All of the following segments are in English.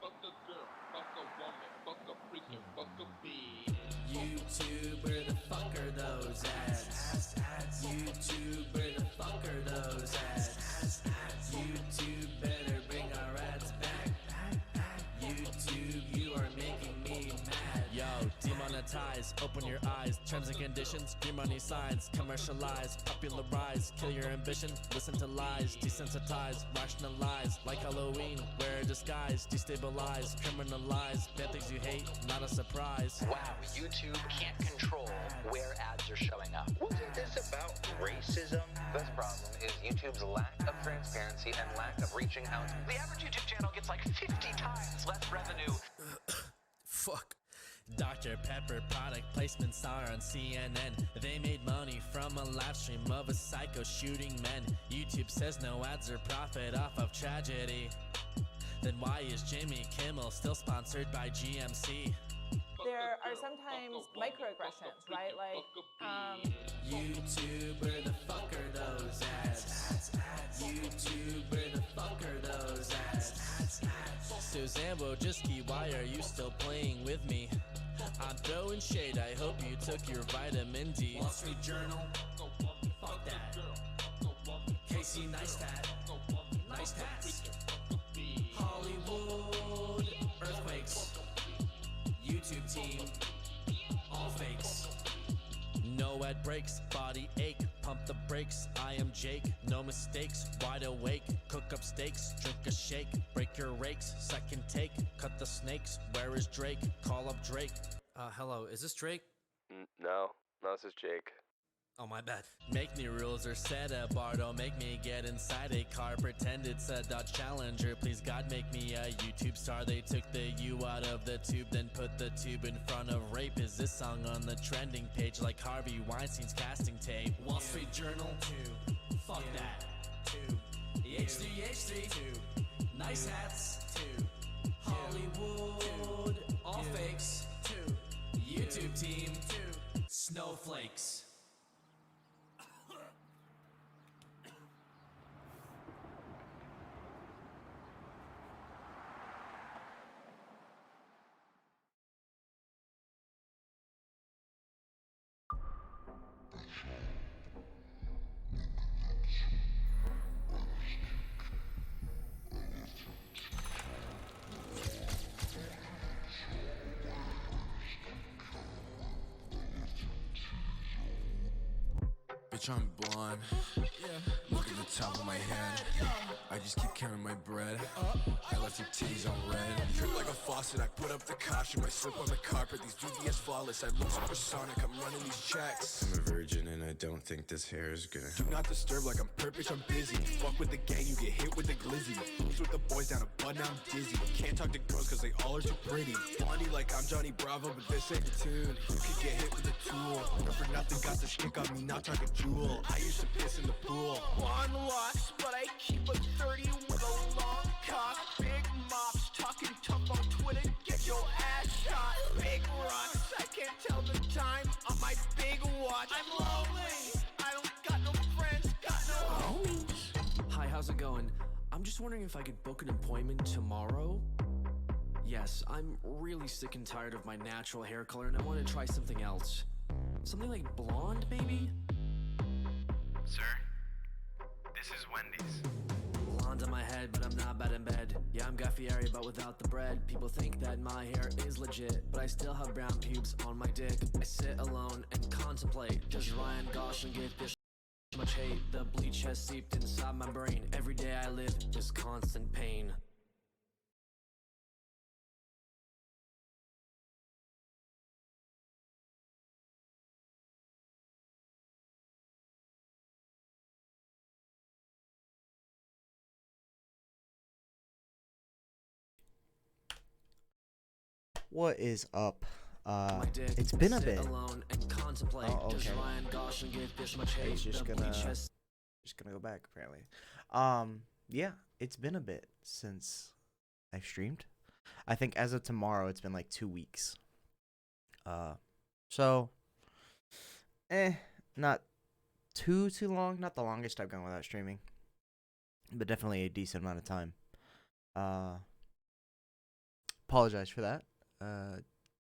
Fuck a girl, fuck a woman, fuck a freaking, fuck a bitch. YouTube, where the fuck are those ads? YouTube, where the fuck are those ads? YouTube, better bring our ads back. YouTube, you are making me mad. Yo, demonetize, open your eyes. Terms and conditions, free money signs. Commercialize, popularize, kill your ambition. Listen to lies, desensitize, rationalize. Like Halloween, wear a disguise. Destabilize, criminalize. Bad things you hate, not a surprise. Wow, YouTube can't control where ads are showing up. Wasn't this about racism? This problem is YouTube's lack of transparency and lack of reaching out. The average YouTube channel gets like 50 times less revenue. Fuck. Dr. Pepper product placement star on CNN. They made money from a live stream of a psycho shooting men. YouTube says no ads or profit off of tragedy. Then why is Jimmy Kimmel still sponsored by GMC? There are sometimes microaggressions, right? Like, YouTube, where the fuck are those ads? YouTube, where the fuck are those ads? Suzanne Wojcicki, why are you still playing with me? I'm throwing shade, I hope you took your vitamin D. Wall Street Journal, fuck that. Casey Neistat, nice tats. Hollywood, earthquakes. YouTube team, all fakes. No ad breaks, body ache, pump the brakes. I am Jake, no mistakes, wide awake. Cook up steaks, drink a shake, break your rakes. Second take, cut the snakes. Where is Drake? Call up Drake. Hello, is this Drake? No, this is Jake. Oh, my bad. Make me rules or set a bar, don't make me get inside a car. Pretend it's a Dodge Challenger, please God make me a YouTube star. They took the U out of the tube, then put the tube in front of rape. Is this song on the trending page like Harvey Weinstein's casting tape? Wall Street Journal, fuck that. EH3, nice hats. Hollywood, all fakes. YouTube team, snowflakes. Bitch, I'm blonde. Look at the top of my head. I just keep counting my bread. I left your titties on red. Drip like a faucet, I put up the caution. I slip on the carpet, these VVS flawless. I look supersonic, I'm running these checks. I'm a virgin and I don't think this hair is gonna. Do not disturb like I'm purpose, I'm busy. Fuck with the gang, you get hit with the glizzy. Moves with the boys down a bud, now I'm dizzy. Can't talk to girls cause they all are too pretty. Blondie like I'm Johnny Bravo, but this ain't the tune. You could get hit with a tool. Not for nothing, got the stick on me, not talking jewel. I used to piss in the pool. One loss, but I keep a 30 with a long cock. Big mops, talking tough on Twitter, get your ass shot. Big rocks, I can't tell the time on my big watch. I'm lonely, I don't got no friends, got no homies. Hi, how's it going? I'm just wondering if I could book an appointment tomorrow? Yes, I'm really sick and tired of my natural hair color and I want to try something else. Something like blonde, maybe? Sir, this is Wendy's. Blonde on my head, but I'm not bad in bed. Yeah, I'm Gaffieri, but without the bread. People think that my hair is legit, but I still have brown pubes on my dick. I sit alone and contemplate. Does Ryan Gosling get this much hate? The bleach has seeped inside my brain. Every day I live is constant pain. What is up? It's been a bit. Alone and contemplate. Oh, okay. Does Ryan Gosling get this much hate? It's just The gonna bleach has go back apparently. Yeah, it's been a bit since I've streamed. I think as of tomorrow, it's been like 2 weeks. So not too long. Not the longest I've gone without streaming, but definitely a decent amount of time. Apologize for that.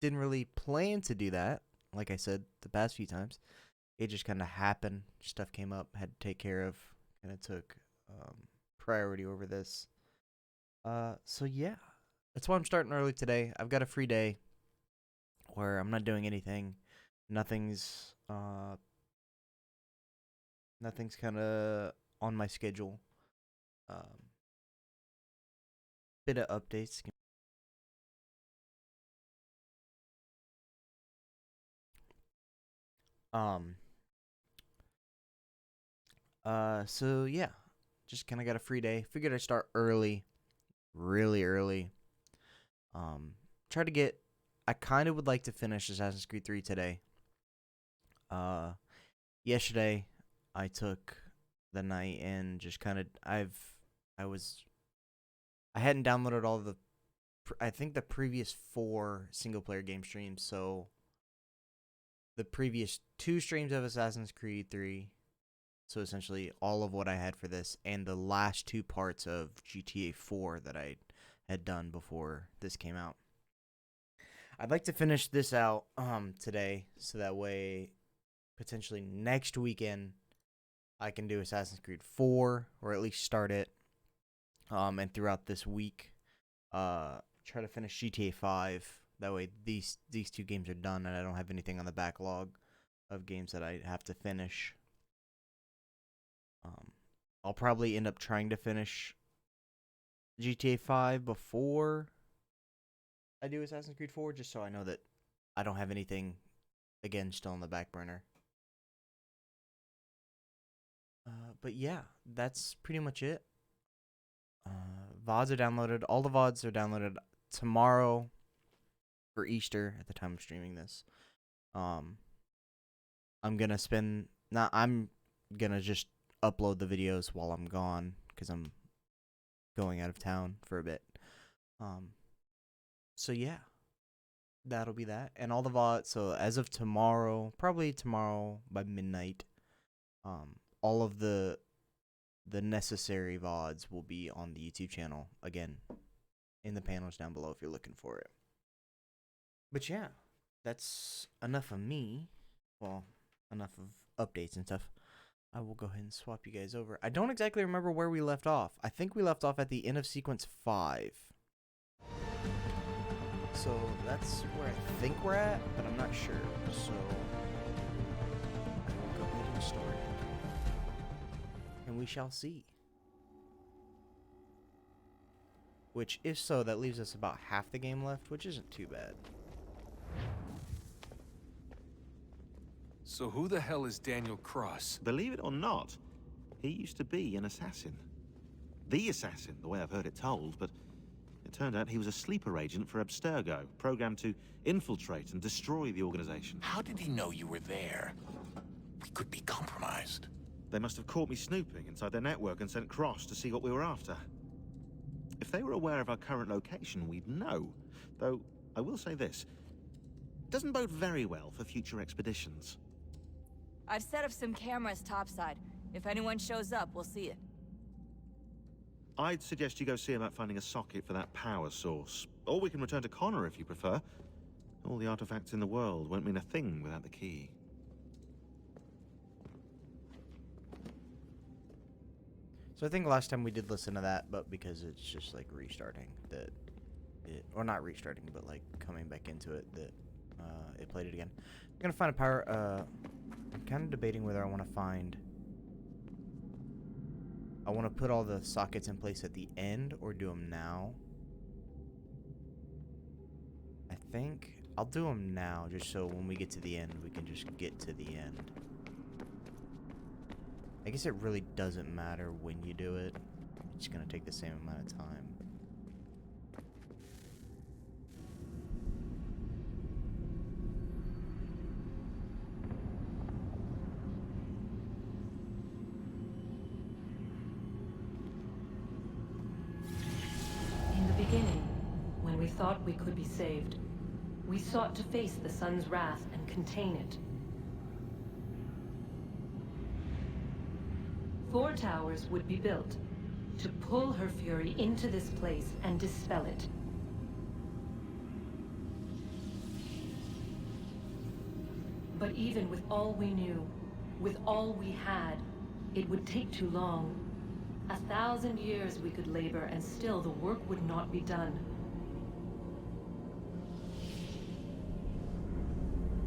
Didn't really plan to do that. Like I said the past few times, it just kind of happened. Stuff came up, had to take care of. Kind of took priority over this. So yeah, that's why I'm starting early today. I've got a free day where I'm not doing anything. Nothing's kind of on my schedule. Bit of updates. So yeah, just kind of got a free day. Figured I'd start early, really early. Try to get. I kind of would like to finish Assassin's Creed 3 today. Yesterday, I took the night and just kind of I hadn't downloaded all the. I think the previous 4 single player game streams. So the previous 2 streams of Assassin's Creed 3. So essentially all of what I had for this and the last 2 parts of GTA 4 that I had done before this came out. I'd like to finish this out today so that way potentially next weekend I can do Assassin's Creed 4 or at least start it. And throughout this week try to finish GTA 5. That way these 2 games are done and I don't have anything on the backlog of games that I have to finish. I'll probably end up trying to finish GTA 5 before I do Assassin's Creed 4, just so I know that I don't have anything, again, still on the back burner. But yeah, that's pretty much it. VODs are downloaded. All the VODs are downloaded tomorrow for Easter at the time of streaming this. I'm going to just upload the videos while I'm gone because I'm going out of town for a bit. So yeah, that'll be that. And all the VODs, so as of tomorrow, probably tomorrow by midnight, all of the necessary VODs will be on the YouTube channel. Again, in the panels down below if you're looking for it. But yeah, that's enough of me. Well, enough of updates and stuff. I will go ahead and swap you guys over. I don't exactly remember where we left off. I think we left off at the end of sequence 5. So that's where I think we're at, but I'm not sure. So I will go ahead and start it. And we shall see. Which, if so, that leaves us about half the game left, which isn't too bad. So who the hell is Daniel Cross? Believe it or not, he used to be an assassin. The assassin, the way I've heard it told, but it turned out he was a sleeper agent for Abstergo, programmed to infiltrate and destroy the organization. How did he know you were there? We could be compromised. They must have caught me snooping inside their network and sent Cross to see what we were after. If they were aware of our current location, we'd know. Though, I will say this. It doesn't bode very well for future expeditions. I've set up some cameras topside. If anyone shows up, we'll see it. I'd suggest you go see about finding a socket for that power source. Or we can return to Connor if you prefer. All the artifacts in the world won't mean a thing without the key. So I think last time we did listen to that, but because it's just like restarting, that it, or not restarting, but like coming back into it, that it played it again. I'm gonna find a power. I'm kind of debating whether I want to find. I want to put all the sockets in place at the end or do them now. I think I'll do them now, just so when we get to the end, we can just get to the end. I guess it really doesn't matter when you do it. It's going to take the same amount of time. In the beginning, when we thought we could be saved, we sought to face the sun's wrath and contain it. 4 towers would be built to pull her fury into this place and dispel it. But even with all we knew, with all we had, it would take too long. 1,000 years we could labor and still the work would not be done.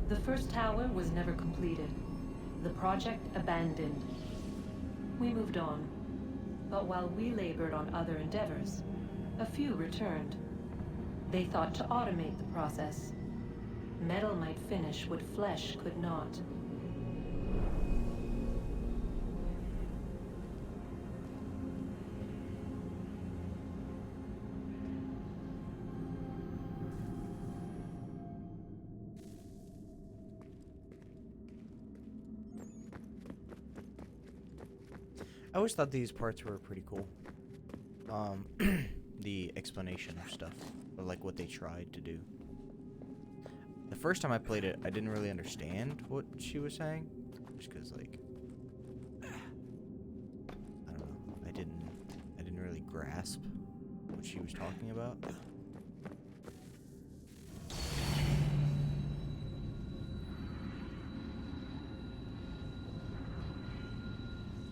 The first tower was never completed. The project abandoned. We moved on. But while we labored on other endeavors, a few returned. They thought to automate the process. Metal might finish what flesh could not. I always thought these parts were pretty cool. The explanation of stuff, or like what they tried to do. The first time I played it, I didn't really understand what she was saying, just because like I don't know, I didn't really grasp what she was talking about.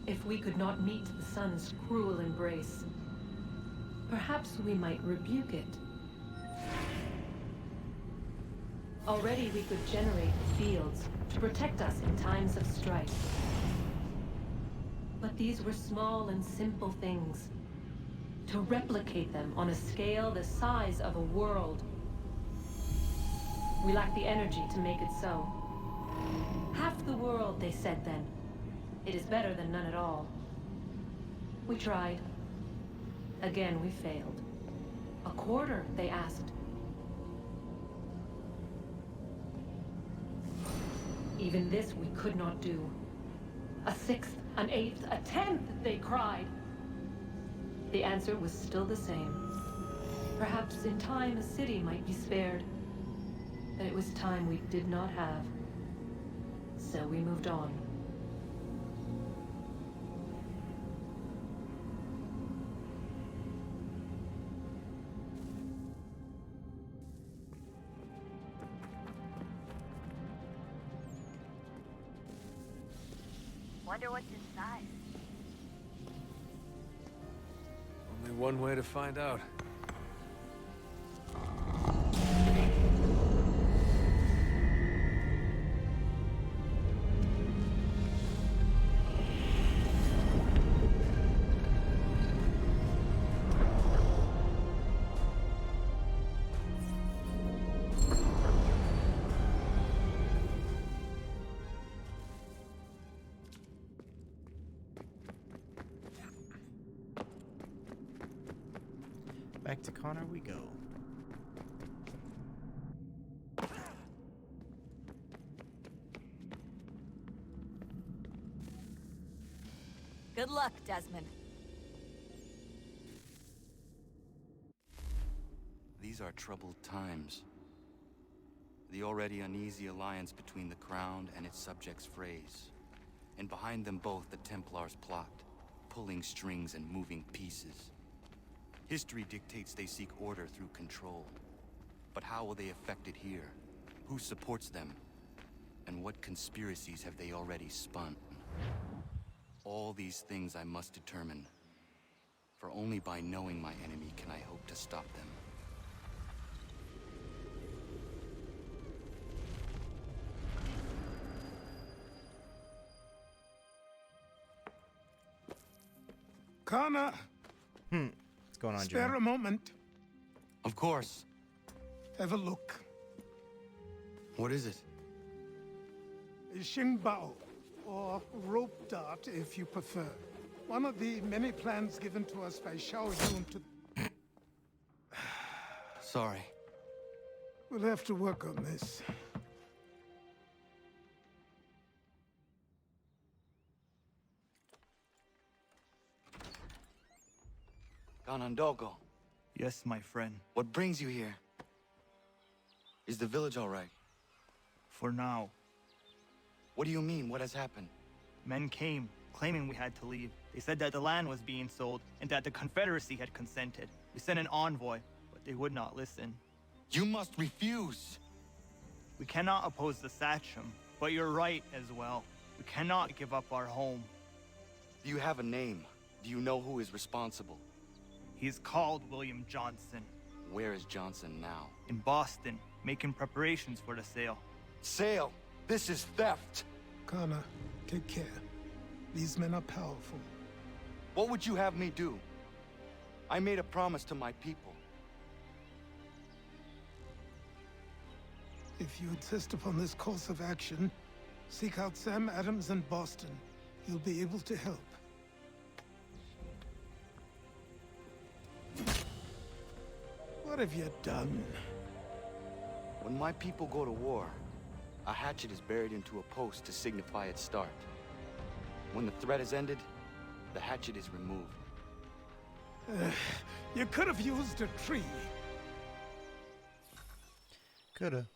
If we could not meet the sun's cruel embrace, perhaps we might rebuke it. Already we could generate fields to protect us in times of strife. But these were small and simple things. To replicate them on a scale the size of a world. We lack the energy to make it so. Half the world, they said then. It is better than none at all. We tried. Again, we failed. A quarter, they asked. Even this we could not do. A 6th, an 8th, a 10th, they cried. The answer was still the same. Perhaps in time a city might be spared. But it was time we did not have. So we moved on. Wonder what's inside. Only one way to find out. Back to Connor we go. Good luck, Desmond. These are troubled times. The already uneasy alliance between the Crown and its subjects frays. And behind them both the Templars plot, pulling strings and moving pieces. History dictates they seek order through control. But how will they affect it here? Who supports them? And what conspiracies have they already spun? All these things I must determine. For only by knowing my enemy can I hope to stop them. Connor! What's going on, Spare John? a moment. Of course. Have a look. What is it? Xingbao, or rope dart if you prefer. One of the many plans given to us by Xiao Yun to... Sorry. We'll have to work on this. Ganondogo. Yes, my friend. What brings you here? Is the village all right? For now. What do you mean? What has happened? Men came claiming we had to leave. They said that the land was being sold and that the Confederacy had consented. We sent an envoy, but they would not listen. You must refuse. We cannot oppose the Sachem, but you're right as well. We cannot give up our home. Do you have a name? Do you know who is responsible? He is called William Johnson. Where is Johnson now? In Boston, making preparations for the sale. Sale? This is theft! Connor, take care. These men are powerful. What would you have me do? I made a promise to my people. If you insist upon this course of action, seek out Sam Adams in Boston. He'll be able to help. What have you done? When my people go to war, a hatchet is buried into a post to signify its start. When the threat is ended, the hatchet is removed. You could have used a tree. Coulda.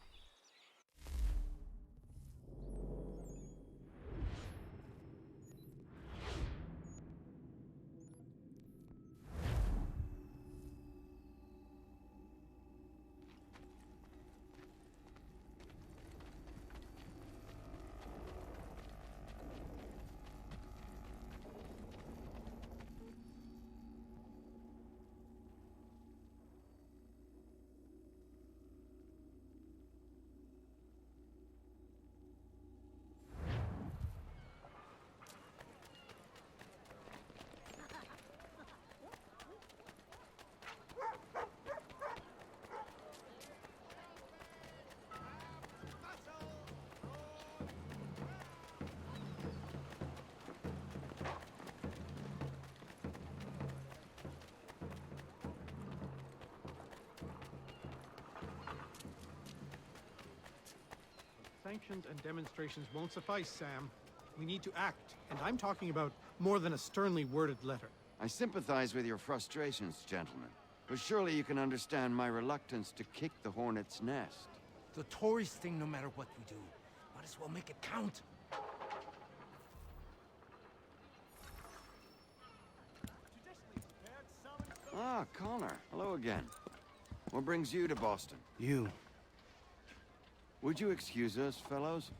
Sanctions and demonstrations won't suffice, Sam. We need to act, and I'm talking about more than a sternly worded letter. I sympathize with your frustrations, gentlemen. But surely you can understand my reluctance to kick the hornet's nest. The tourist thing, no matter what we do. Might as well make it count. Ah, Connor. Hello again. What brings you to Boston? You. Would you excuse us, fellows?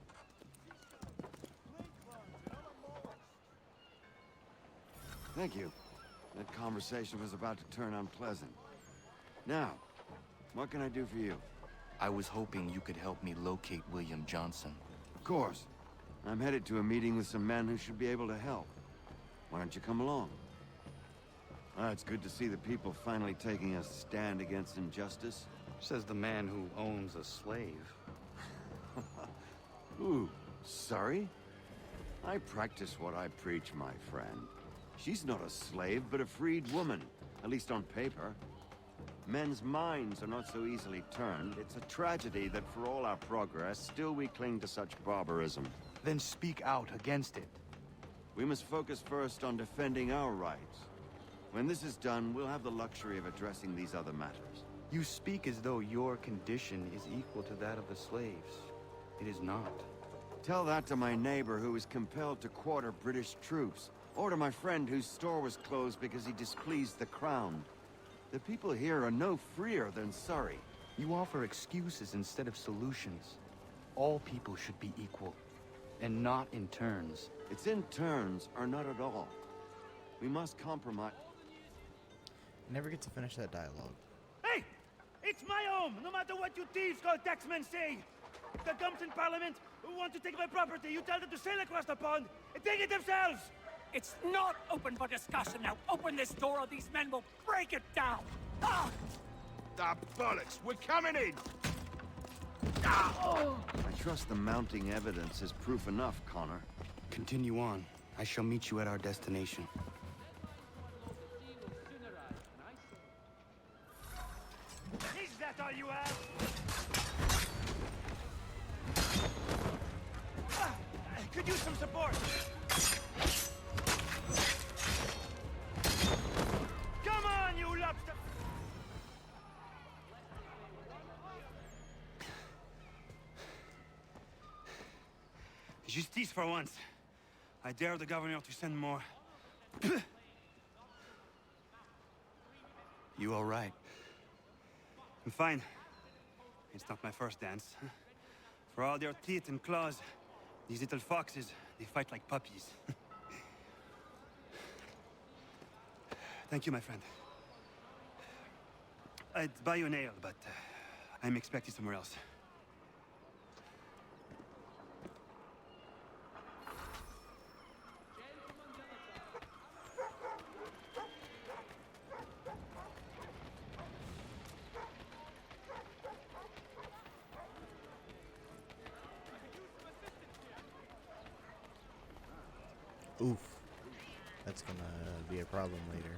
Thank you. That conversation was about to turn unpleasant. Now, what can I do for you? I was hoping you could help me locate William Johnson. Of course. I'm headed to a meeting with some men who should be able to help. Why don't you come along? It's good to see the people finally taking a stand against injustice. Says the man who owns a slave. Ooh, sorry? I practice what I preach, my friend. She's not a slave, but a freed woman, at least on paper. Men's minds are not so easily turned. It's a tragedy that for all our progress, still we cling to such barbarism. Then speak out against it. We must focus first on defending our rights. When this is done, we'll have the luxury of addressing these other matters. You speak as though your condition is equal to that of the slaves. It is not. Tell that to my neighbor who was compelled to quarter British troops, or to my friend whose store was closed because he displeased the crown. The people here are no freer than Surrey. You offer excuses instead of solutions. All people should be equal, and not in turns. It's in turns, or not at all. We must compromise. Never get to finish that dialogue. Hey! It's my home, no matter what you thieves called taxmen say! The gums in Parliament who want to take my property, you tell them to sail across the pond and take it themselves! It's not open for discussion now. Open this door or these men will break it down! Ah! Ah, bollocks! We're coming in! Ah! Oh. I trust the mounting evidence is proof enough, Connor. Continue on. I shall meet you at our destination. Is that all you have? Could use some support. Come on, you lobster! Justice for once. I dare the governor to send more. You all right? I'm fine. It's not my first dance. For all their teeth and claws, these little foxes, they fight like puppies. Thank you, my friend. I'd buy you an ale, but I'm expected somewhere else. Oof. That's gonna be a problem later.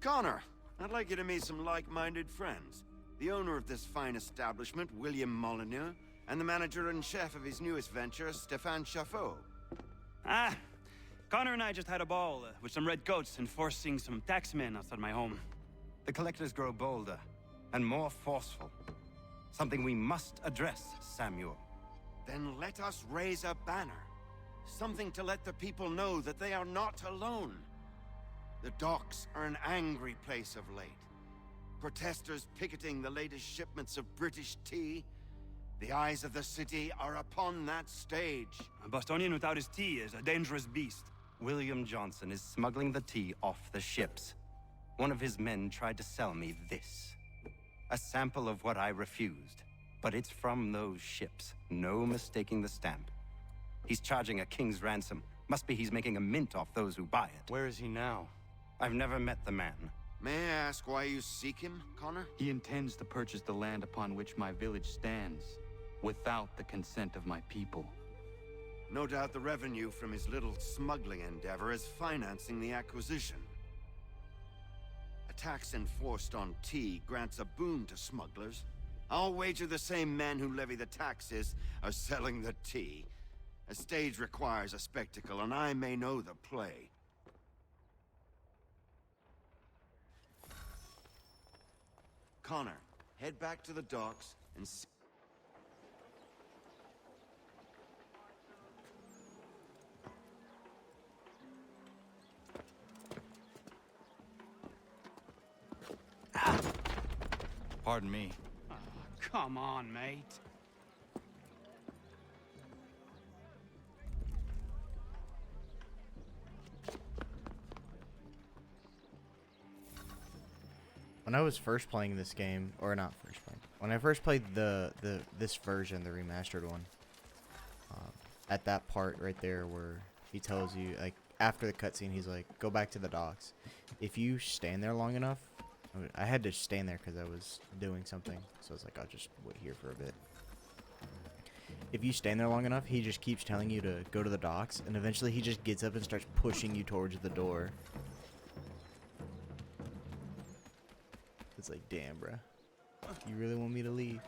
Connor, I'd like you to meet some like-minded friends. The owner of this fine establishment, William Molyneux, and the manager and chef of his newest venture, Stéphane Chaffeau. Ah, Connor and I just had a ball with some red coats enforcing some taxmen outside my home. The collectors grow bolder and more forceful. Something we must address, Samuel. Then let us raise a banner. Something to let the people know that they are not alone. The docks are an angry place of late. Protesters picketing the latest shipments of British tea. The eyes of the city are upon that stage. A Bostonian without his tea is a dangerous beast. William Johnson is smuggling the tea off the ships. One of his men tried to sell me this. A sample of what I refused. But it's from those ships. No mistaking the stamp. He's charging a king's ransom. Must be he's making a mint off those who buy it. Where is he now? I've never met the man. May I ask why you seek him, Connor? He intends to purchase the land upon which my village stands, without the consent of my people. No doubt the revenue from his little smuggling endeavor is financing the acquisition. A tax enforced on tea grants a boon to smugglers. I'll wager the same men who levy the taxes are selling the tea. A stage requires a spectacle, and I may know the play. Connor, head back to the docks and see. Pardon me. Oh, come on, mate. When I was first playing this game, or not first playing, when I first played this version, the remastered one, at that part right there where he tells you, like, after the cutscene, he's like, go back to the docks. If you stand there long enough, I had to stand there because I was doing something, so I was like, I'll just wait here for a bit. If you stand there long enough, he just keeps telling you to go to the docks, and eventually he just gets up and starts pushing you towards the door. It's like, damn, bruh. You really want me to leave?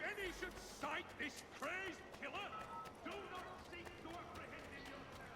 any should sight this crazed killer, do not seek to apprehend him yourself.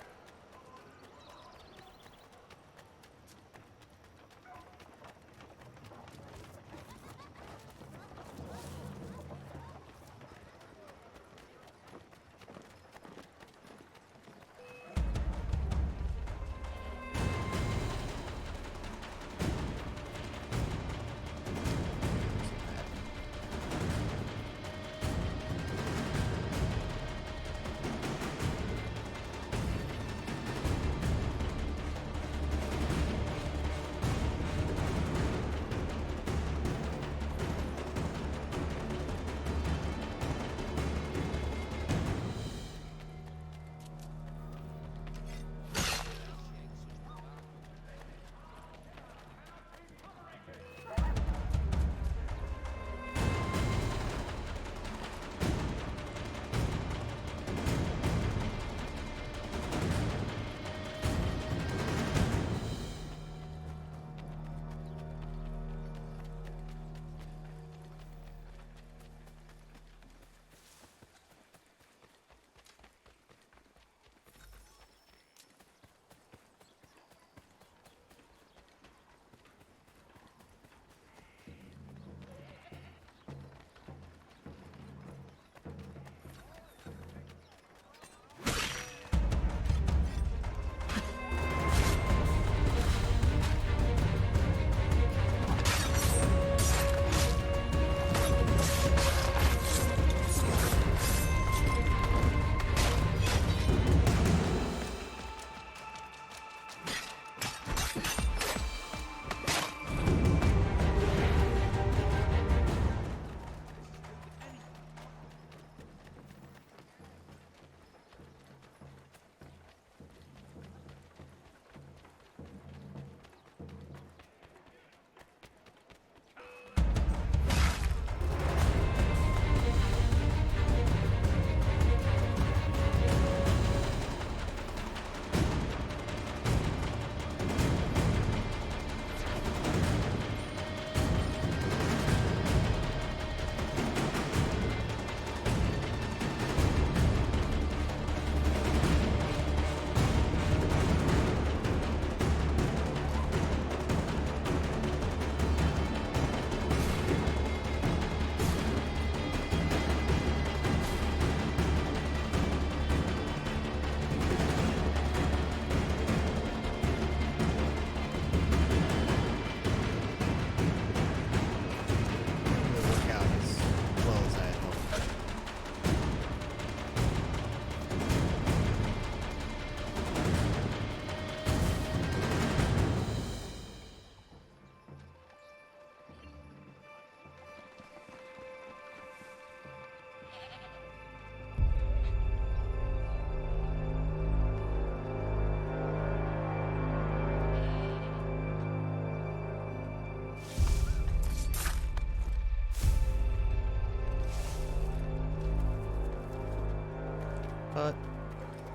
But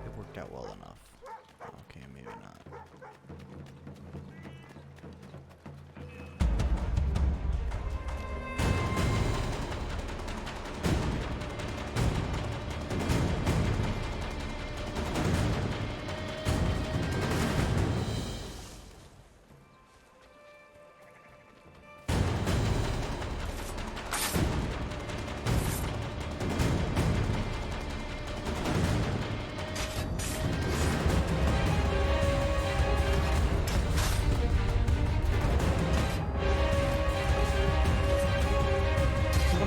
it worked out well enough. Okay, maybe not.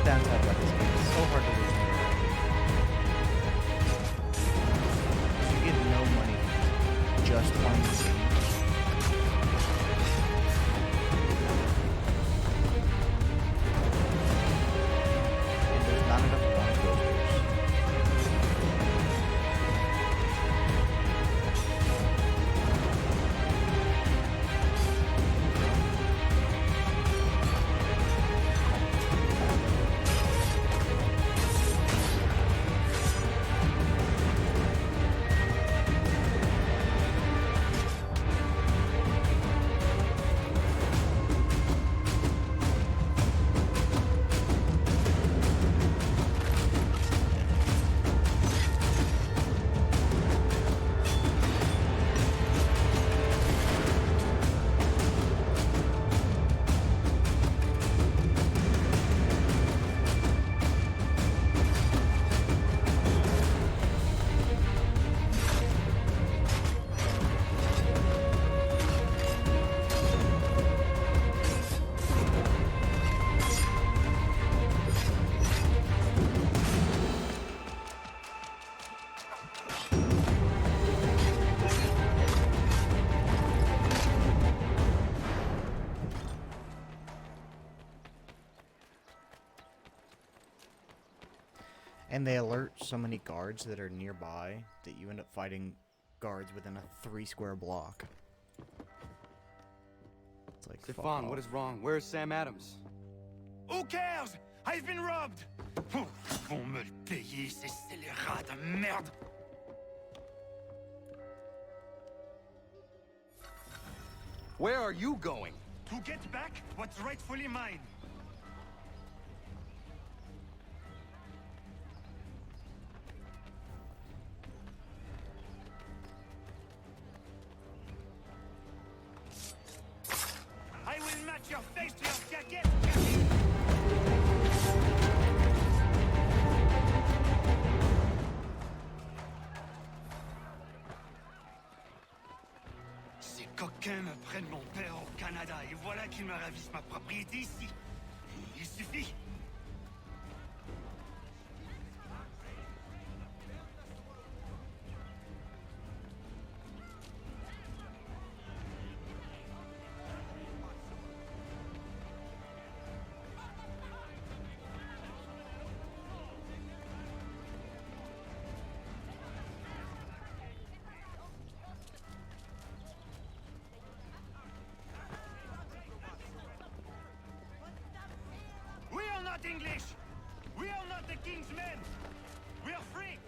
Downside about this game, it's so hard to lose money. You get no money just playing the game. And there's not enough long coasters. And they alert so many guards that are nearby that you end up fighting guards within a 3-square block. It's like, fuck Stefan, off. what is wrong? Where's Sam Adams? Who cares? I've been robbed! Oh, ils vont me le payer, ces scélérats de merde! Where are you going? To get back what's rightfully mine. I will match your face to your jacket! Ces coquins me prennent mon père au Canada et voilà qu'ils me ravissent ma propriété ici. Il suffit. We are not English! We are not the king's men! We are free!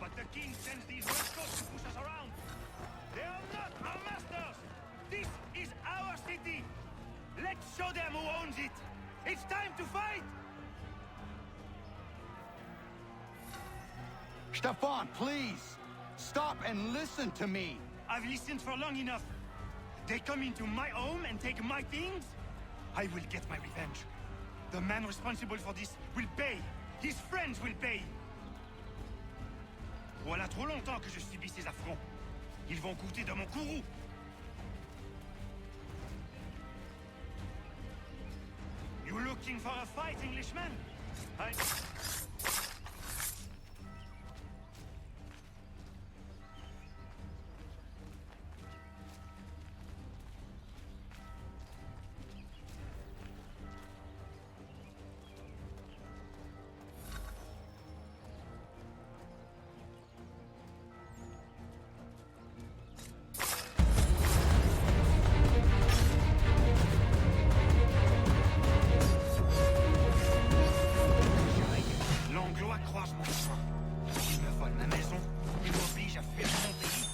But the king sends these rascals to push us around! They are not our masters! This is our city! Let's show them who owns it! It's time to fight! Stefan, please! Stop and listen to me! I've listened for long enough. They come into my home and take my things? I will get my revenge. The man responsible for this will pay. His friends will pay. Voilà trop longtemps que je subis ces affronts. Ils vont goûter de mon courroux. You looking for a fight, Englishman? L'Anglois croise mon chemin. Il me vole ma maison, il m'oblige à fuir mon pays.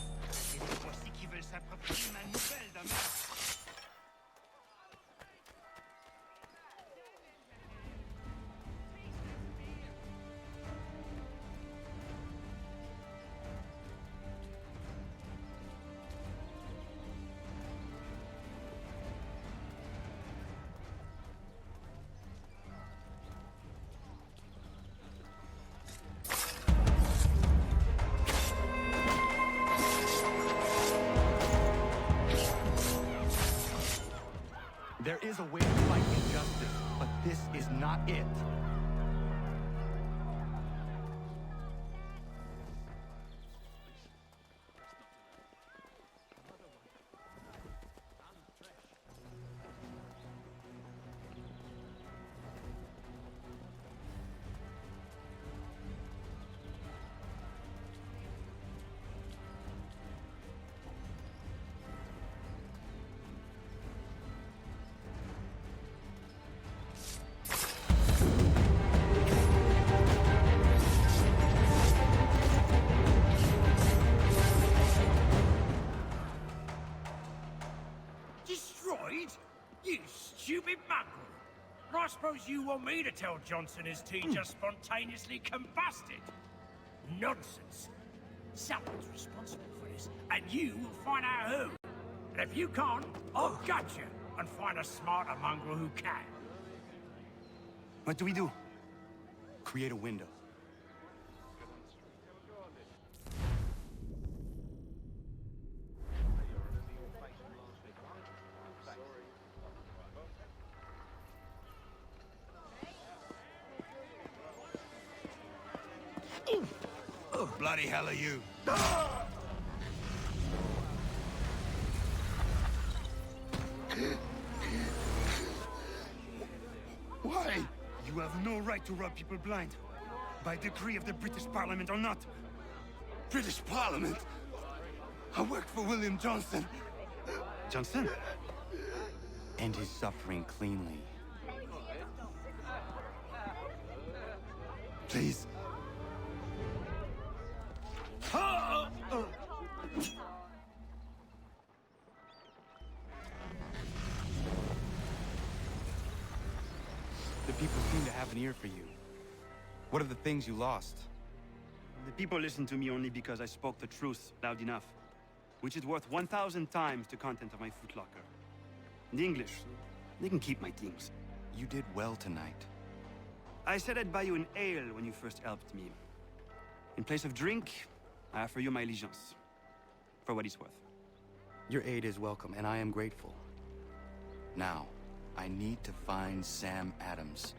Et les voici qui veulent s'approprier ma nouvelle demeure. There is a way to fight injustice, but this is not it. Destroyed? You stupid mongrel! I suppose you want me to tell Johnson his tea just spontaneously combusted? Nonsense. Someone's responsible for this, and you will find out who. And if you can't, I'll gut you and find a smarter mongrel who can. What do we do? Create a window. Bloody hell are you? Why? You have no right to rob people blind. by decree of the British Parliament or not. British Parliament? I worked for William Johnson. Johnson? End his suffering cleanly. Please. The people seem to have an ear for you. What are the things you lost? The people listen to me only because I spoke the truth loud enough, which is worth 1,000 times the content of my footlocker. The English, they can keep my things. You did well tonight. I said I'd buy you an ale when you first helped me. In place of drink, I offer you my allegiance. For what it's worth. Your aid is welcome, and I am grateful. Now, I need to find Sam Adams.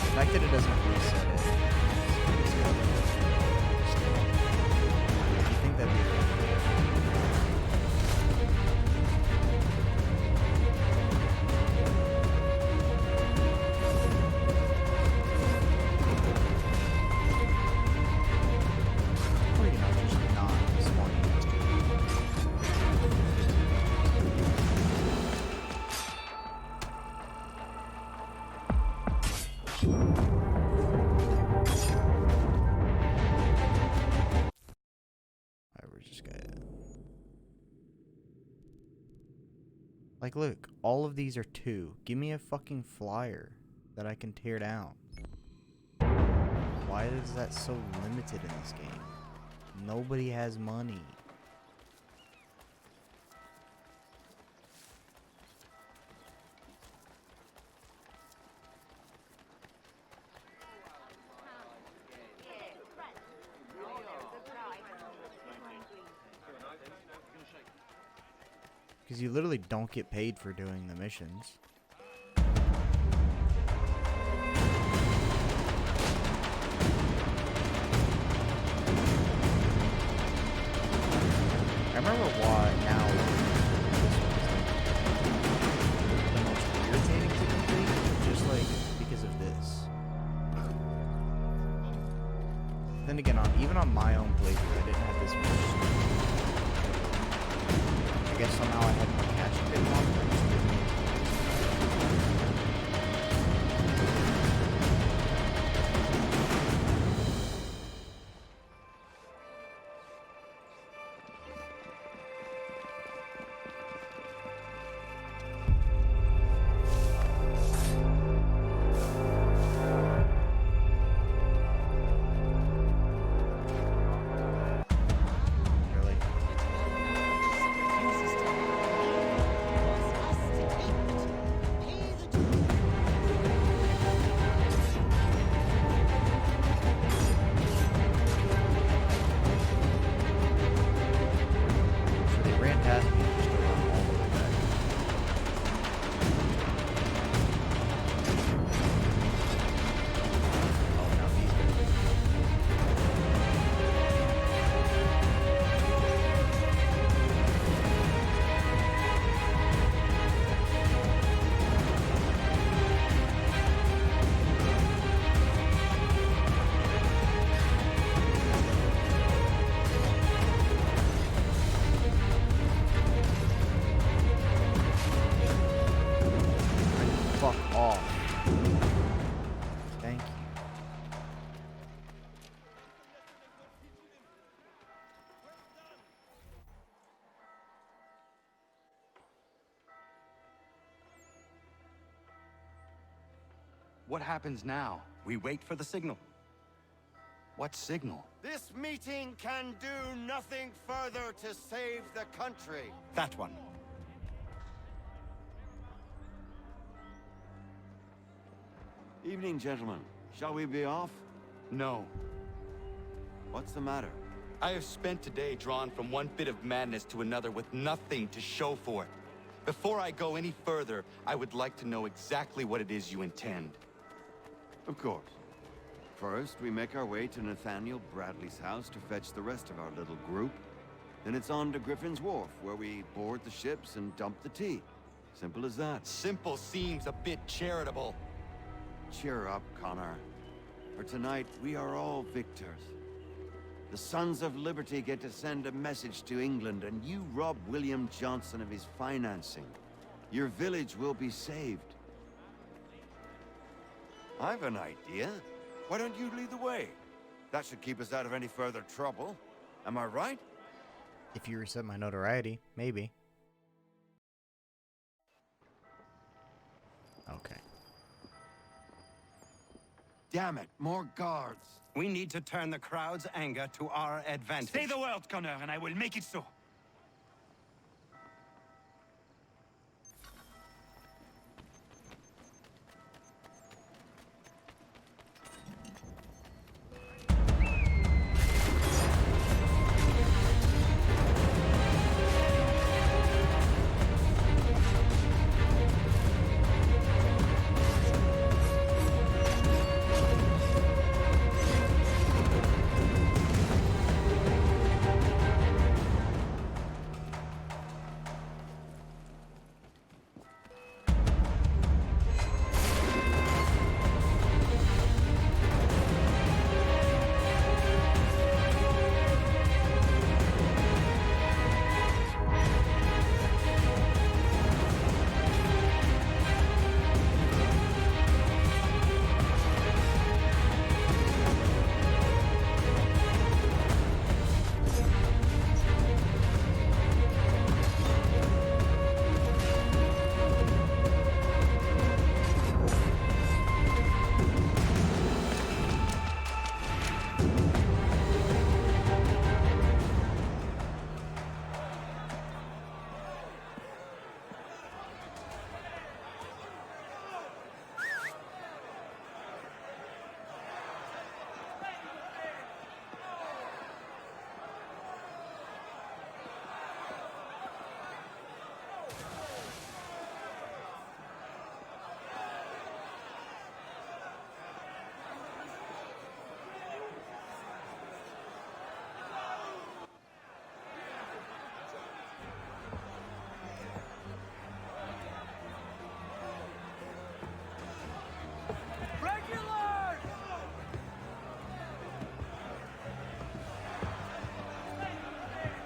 The fact that it doesn't reset it. I think that'd be a Or, you know, just not spawning next to Like, look, all of these are 2. Give me a fucking flyer that I can tear down. Why is that so limited in this game? Nobody has money. Because you literally don't get paid for doing the missions. I remember why now this was like the most irritating to complete, just like because of this. Then again, even on my own playthrough, I didn't have this much. I guess somehow I had more cash a bit longer. What happens now? We wait for the signal. What signal? This meeting can do nothing further to save the country. That one. Evening, gentlemen. Shall we be off? No. What's the matter? I have spent today drawn from one bit of madness to another with nothing to show for it. Before I go any further, I would like to know exactly what it is you intend. Of course. First, we make our way to Nathaniel Bradley's house to fetch the rest of our little group. Then it's on to Griffin's Wharf, where we board the ships and dump the tea. Simple as that. Simple seems a bit charitable. Cheer up, Connor. For tonight, we are all victors. The Sons of Liberty get to send a message to England, and you rob William Johnson of his financing. Your village will be saved. I've an idea. Why don't you lead the way? That should keep us out of any further trouble. Am I right? If you reset my notoriety, maybe. Okay. Damn it, more guards. We need to turn the crowd's anger to our advantage. Say the word, Connor, and I will make it so.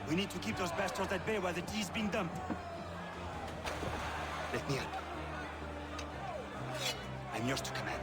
We need to keep those bastards at bay while the tea is being dumped. Let me help. I'm yours to command.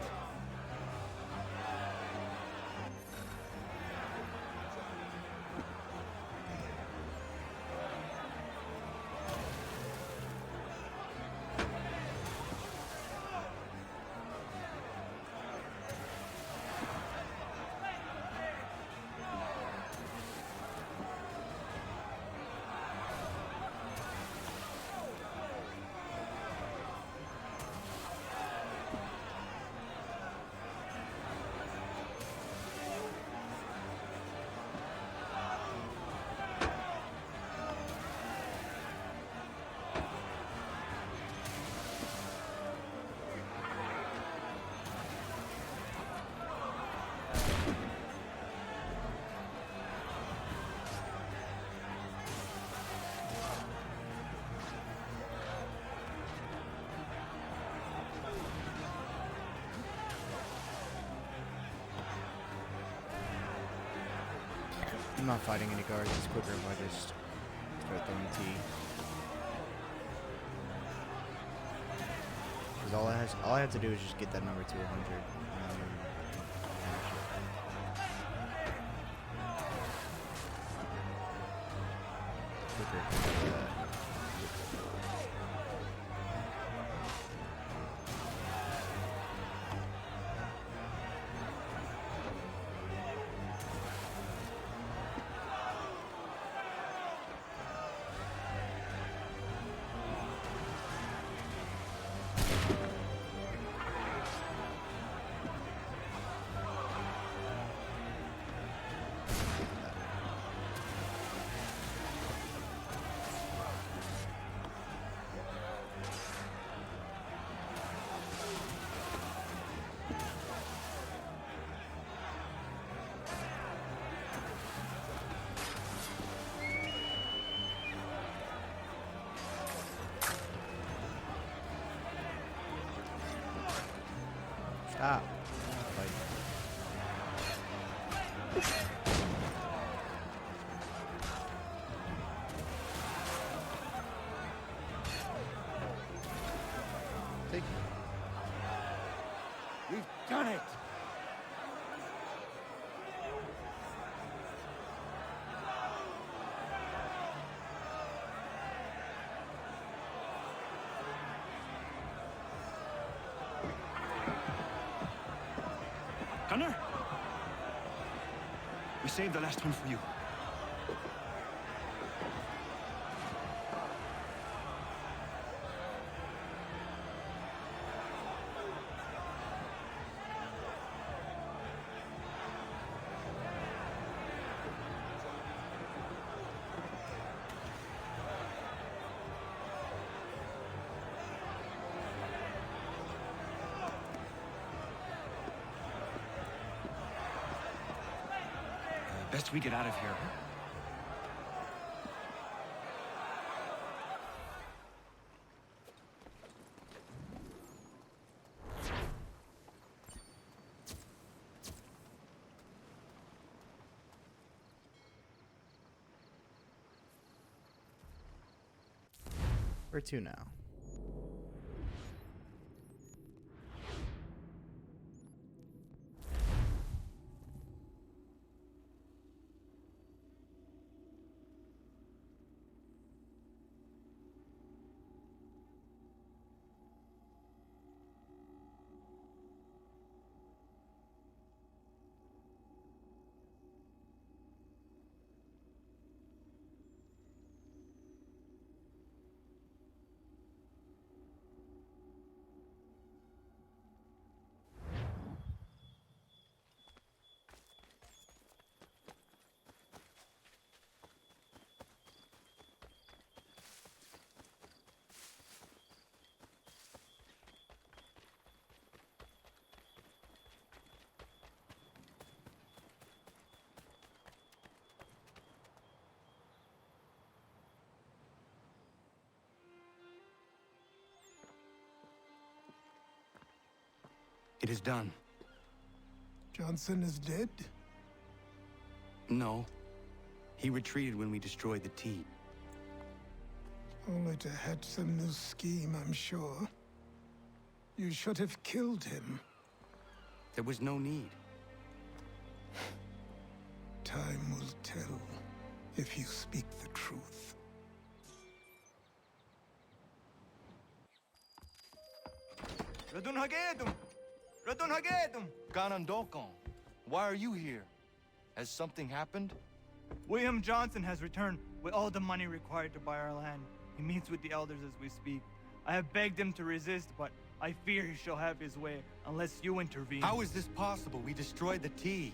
I'm not fighting any guards. It's quicker if I just start throwing tea. Because all I have to do is just get that number to 100. Quicker. Ah. Take. We've done it! Gunner? We saved the last one for you. Best we get out of here. Where to now? It is done. Johnson is dead? No. He retreated when we destroyed the T. Only to hatch some new scheme, I'm sure. You should have killed him. There was no need. Time will tell if you speak the truth. Radun Hagedum! Radun Hagedum! Ganondokon, why are you here? Has something happened? William Johnson has returned with all the money required to buy our land. He meets with the elders as we speak. I have begged him to resist, but I fear he shall have his way unless you intervene. How is this possible? We destroyed the T.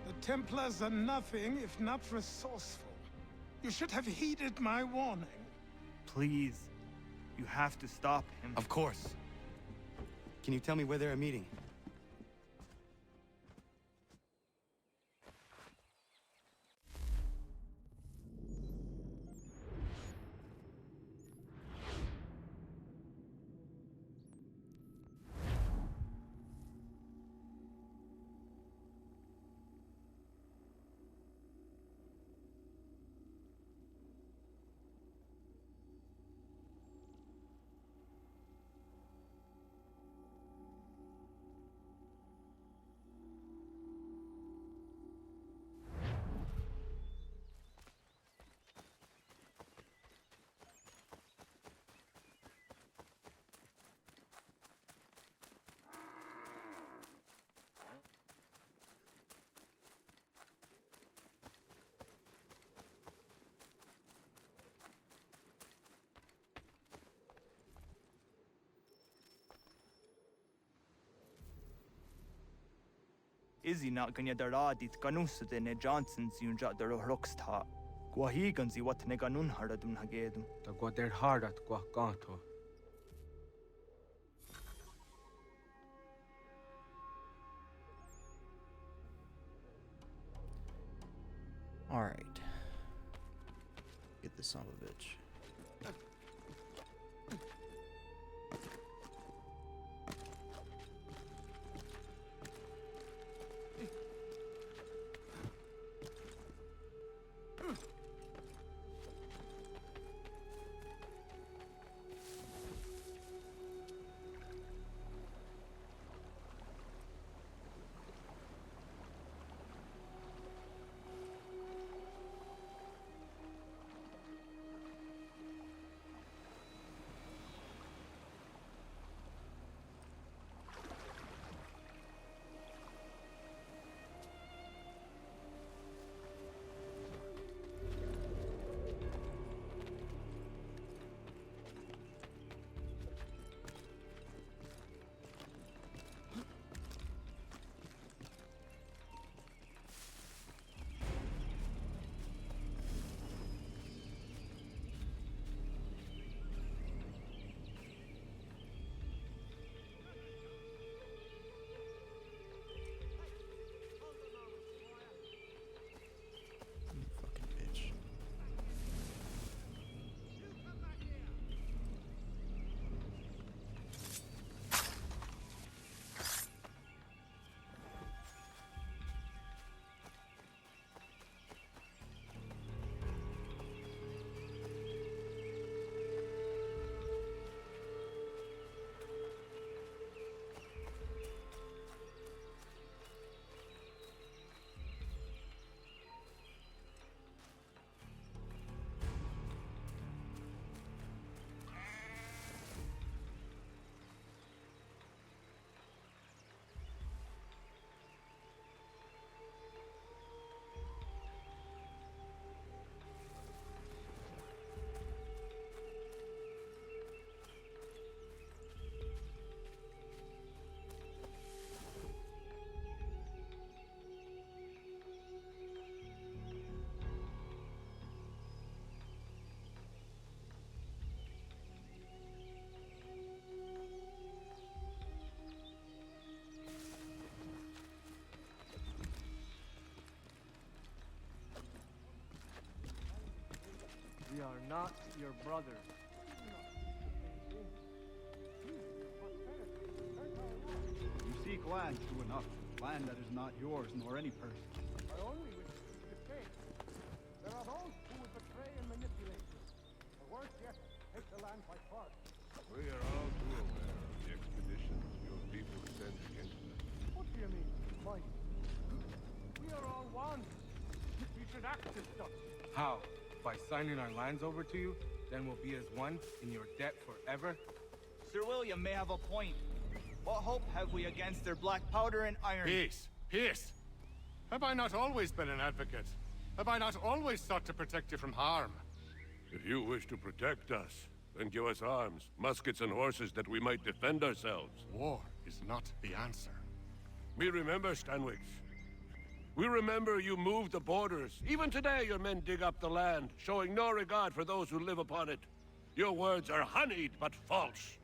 The Templars are nothing if not resourceful. You should have heeded my warning. Please, you have to stop him. Of course. Can you tell me where they're meeting? Izzy not ganya daradit ganusade ne Johnson's yunja daro rocksta. Guahiganzi what ne ganun haradun hagedum. The goder hardat guakanto. Alright. Get this son of a bitch. are not your brother. You seek land, true enough. Land that is not yours nor any person. I only wish to escape. There are those who would betray and manipulate you. Or worse yet, take the land by force. We are all too aware of the expeditions your people sent against us. What do you mean, fight? We are all one. We should act as such. How? By signing our lands over to you? Then we'll be as one in your debt forever? Sir William may have a point. What hope have we against their black powder and iron? Peace! Peace! Have I not always been an advocate? Have I not always sought to protect you from harm? If you wish to protect us, then give us arms, muskets and horses that we might defend ourselves. War is not the answer. We remember, Stanwix. We remember you moved the borders. Even today your men dig up the land, showing no regard for those who live upon it. Your words are honeyed but false.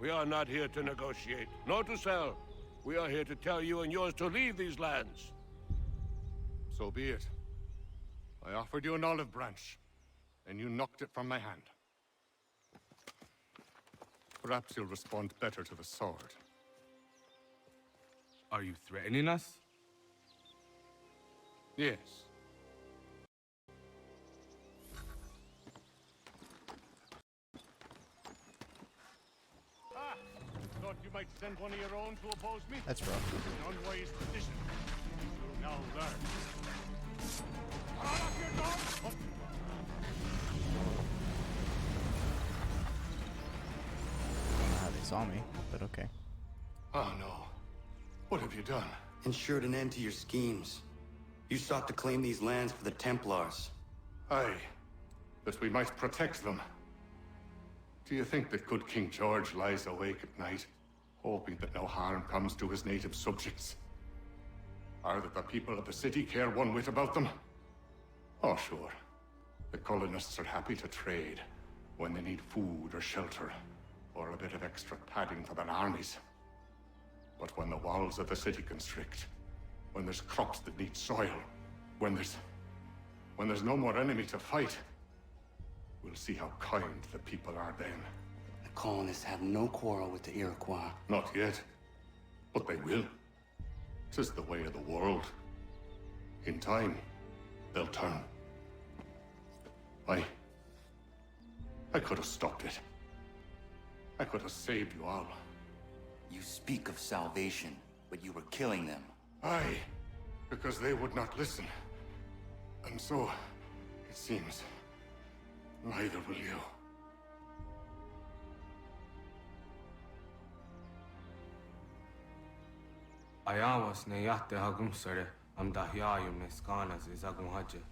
We are not here to negotiate, nor to sell. We are here to tell you and yours to leave these lands. So be it. I offered you an olive branch, and you knocked it from my hand. Perhaps you'll respond better to the sword. Are you threatening us? Yes. Thought you might send one of your own to oppose me? That's rough. An unwise decision. You'll now learn. Lock your door! I don't know how they saw me, but okay. Oh no. What have you done? Ensured an end to your schemes. You sought to claim these lands for the Templars. Aye. That we might protect them. Do you think that good King George lies awake at night, hoping that no harm comes to his native subjects? Or that the people of the city care one whit about them? Oh, sure. The colonists are happy to trade when they need food or shelter, or a bit of extra padding for their armies. But when the walls of the city constrict, when there's crops that need soil, when there's no more enemy to fight, we'll see how kind the people are then. The colonists have no quarrel with the Iroquois. Not yet, but they will. 'Tis the way of the world. In time, they'll turn. I could have stopped it. I could have saved you all. You speak of salvation, but you were killing them. Aye, because they would not listen. And so, it seems, neither will you. Ayawas ne yate hagum sare am dahyayum ne skanas izagum haje.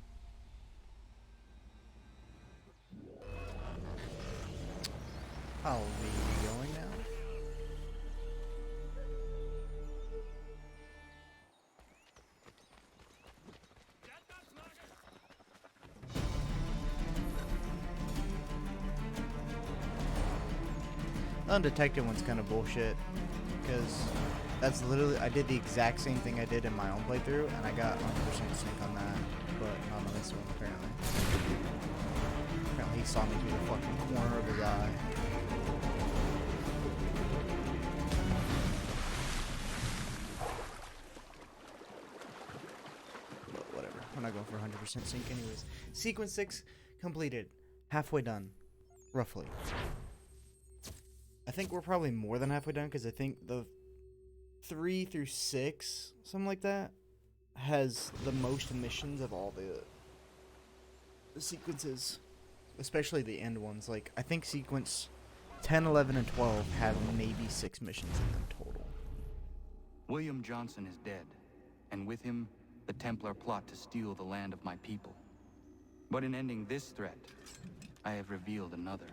How are we going now? The undetected one's kind of bullshit, because that's literally, I did the exact same thing I did in my own playthrough, and I got 100% sync on that, but not on this one, apparently. Apparently he saw me through the fucking corner of his eye. But whatever, I'm not going for 100% sync anyways. Sequence 6 completed. Halfway done. Roughly. I think we're probably more than halfway done, because I think the 3 through 6, something like that, has the most missions of all the sequences, especially the end ones. Like, I think sequence 10, 11, and 12 have maybe 6 missions in them total. William Johnson is dead, and with him, the Templar plot to steal the land of my people. But in ending this threat, I have revealed another.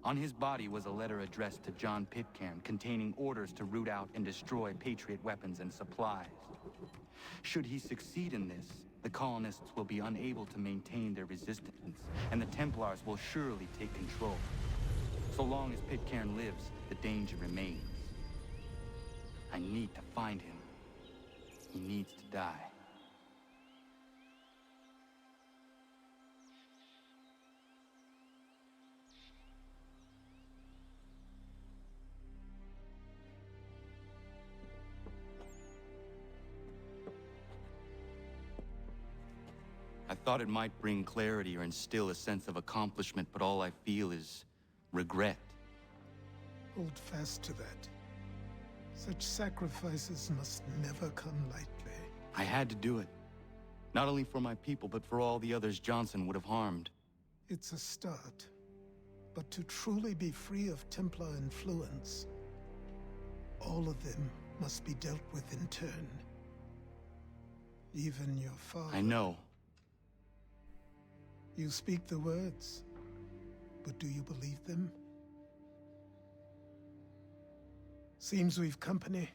On his body was a letter addressed to John Pitcairn containing orders to root out and destroy Patriot weapons and supplies. Should he succeed in this, the colonists will be unable to maintain their resistance, and the Templars will surely take control. So long as Pitcairn lives, the danger remains. I need to find him. He needs to die. I thought it might bring clarity or instill a sense of accomplishment, but all I feel is regret. Hold fast to that. Such sacrifices must never come lightly. I had to do it. Not only for my people, but for all the others Johnson would have harmed. It's a start. But to truly be free of Templar influence, all of them must be dealt with in turn. Even your father. I know. You speak the words, but do you believe them? Seems we've company.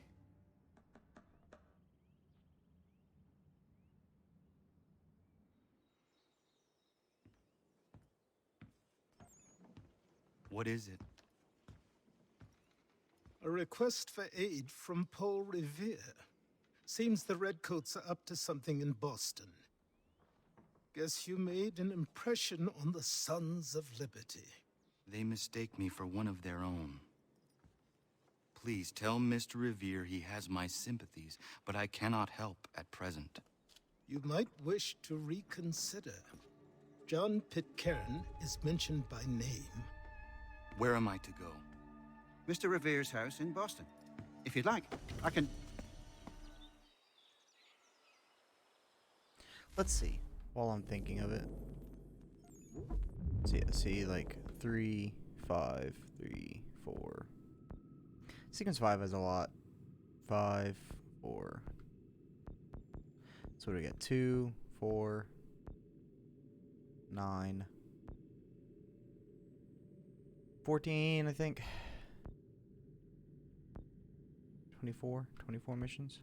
What is it? A request for aid from Paul Revere. Seems the Redcoats are up to something in Boston. Guess you made an impression on the Sons of Liberty. They mistake me for one of their own. Please tell Mr. Revere he has my sympathies, but I cannot help at present. You might wish to reconsider. John Pitcairn is mentioned by name. Where am I to go? Mr. Revere's house in Boston. If you'd like, I can... Let's see. While I'm thinking of it. See, like 3, 5, 3, 4. Sequence 5 has a lot. 5, 4. So what do we get? 2, 4, 9, 14, I think. 24 missions.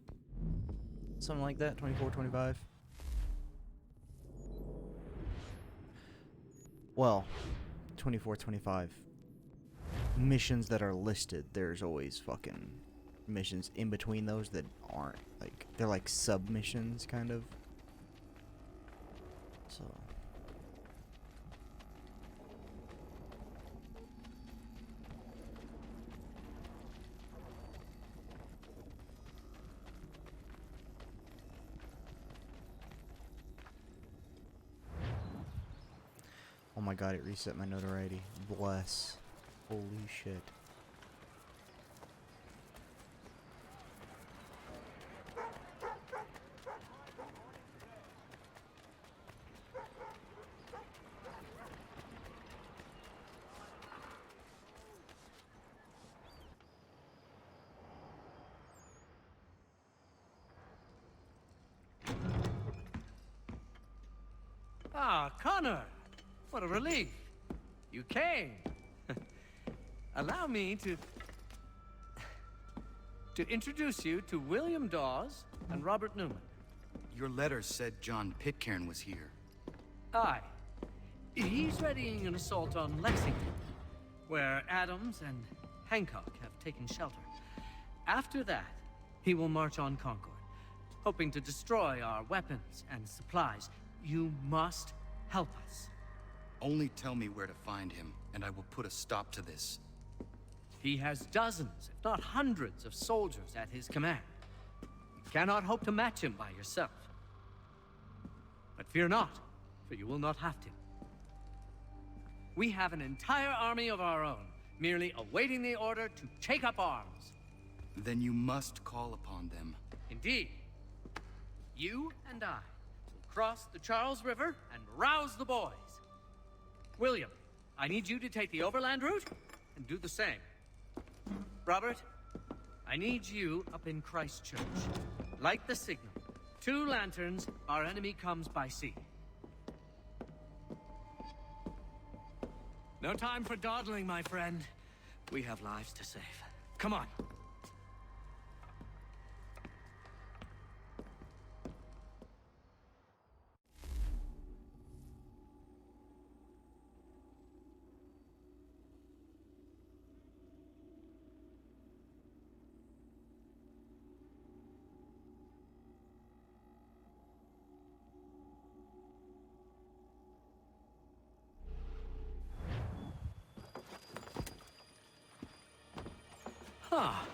Something like that. 24, 25. Well, 24, 25 missions that are listed. There's always fucking missions in between those that aren't. Like, they're like sub-missions, kind of. So... Oh my god, it reset my notoriety. Bless. Holy shit. Ah, Connor! What a relief. You came. Allow me to introduce you to William Dawes and Robert Newman. Your letter said John Pitcairn was here. Aye. He's readying an assault on Lexington, where Adams and Hancock have taken shelter. After that, he will march on Concord, hoping to destroy our weapons and supplies. You must help us. Only tell me where to find him, and I will put a stop to this. He has dozens, if not hundreds, of soldiers at his command. You cannot hope to match him by yourself. But fear not, for you will not have to. We have an entire army of our own, merely awaiting the order to take up arms. Then you must call upon them. Indeed. You and I will cross the Charles River and rouse the boys. William, I need you to take the overland route and do the same. Robert, I need you up in Christchurch. Light the signal. 2 lanterns, our enemy comes by sea. No time for dawdling, my friend. We have lives to save. Come on. Ah.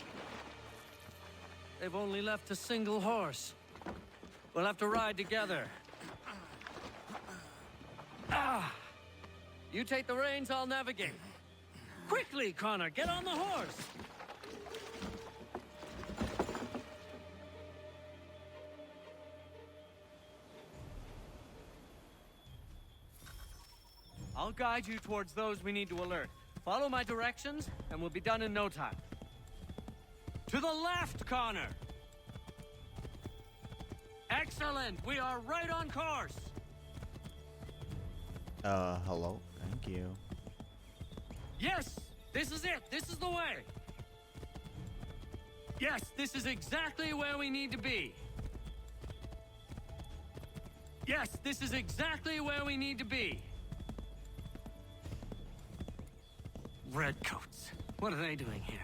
They've only left a single horse. We'll have to ride together. Ah! You take the reins, I'll navigate. Quickly, Connor, get on the horse! I'll guide you towards those we need to alert. Follow my directions, and we'll be done in no time. To the left, Connor! Excellent! We are right on course! Hello? Thank you. Yes! This is it! This is the way! Yes, this is exactly where we need to be! Yes, this is exactly where we need to be! Redcoats. What are they doing here?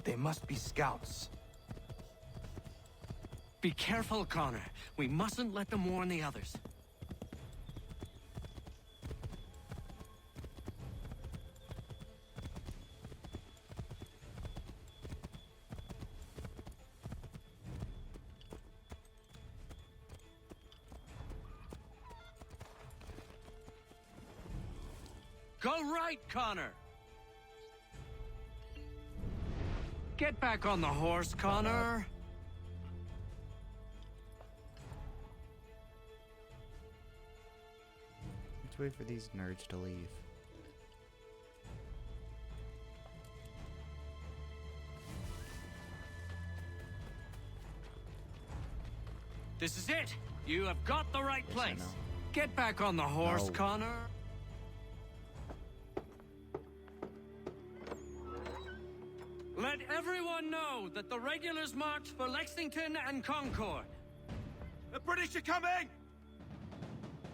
They must be scouts. Be careful, Connor. We mustn't let them warn the others. Go right, Connor! Get back on the horse, Connor! Let's wait for these nerds to leave. This is it! You have got the right Yes, place! Get back on the horse, No. Connor! Let everyone know that the regulars march for Lexington and Concord. The British are coming!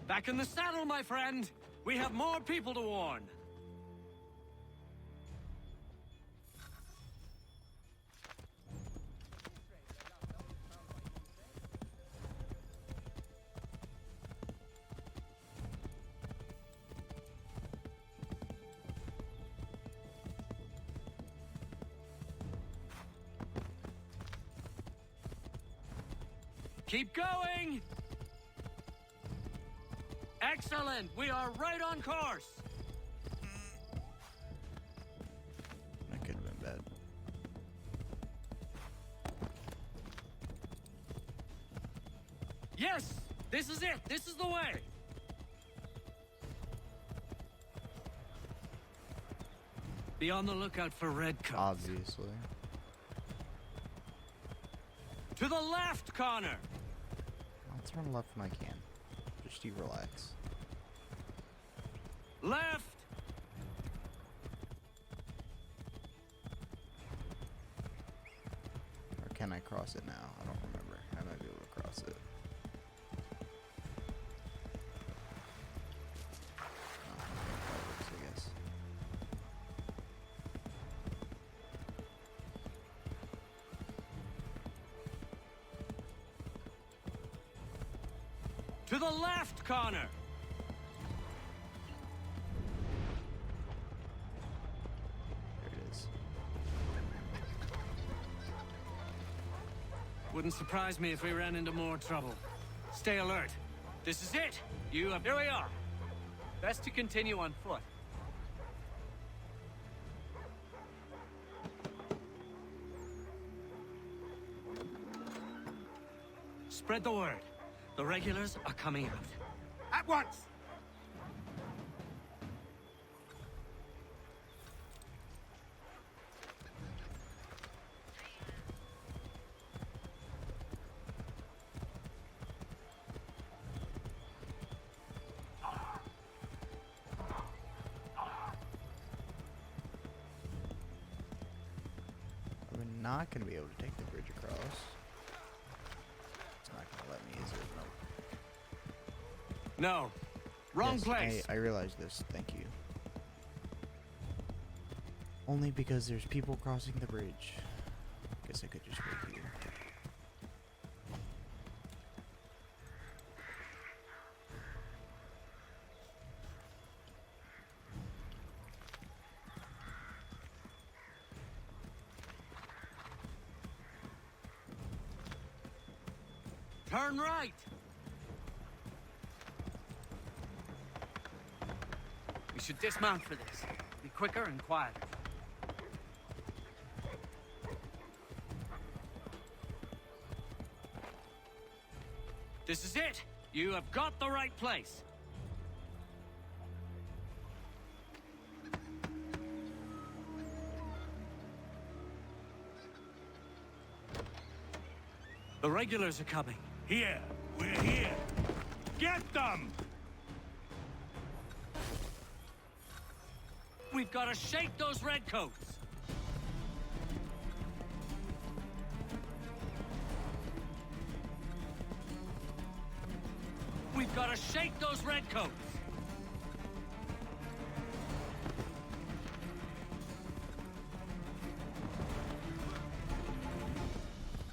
Back in the saddle, my friend. We have more people to warn. Keep going! Excellent! We are right on course! That could have been bad. Yes! This is it! This is the way! Be on the lookout for redcoats. Obviously. To the left, Connor! I'll turn left when I can. Just you relax. Left! Or can I cross it now? I don't remember. I might be able to cross it. Oh, that works, I guess. To the left, Connor! There it is. Wouldn't surprise me if we ran into more trouble. Stay alert. This is it! You have... Here we are! Best to continue on foot. Spread the word. The regulars are coming out. At once! We're not going to be able to take the bridge across. It's not going to let me, is it? No. No. Wrong Yes, place. I realize this. Thank you. Only because there's people crossing the bridge. Guess I could just wait here. Turn right. should dismount for this. Be quicker and quieter. This is it! You have got the right place. The regulars are coming. Here! We're here! Get them! We've got to shake those redcoats! We've got to shake those redcoats!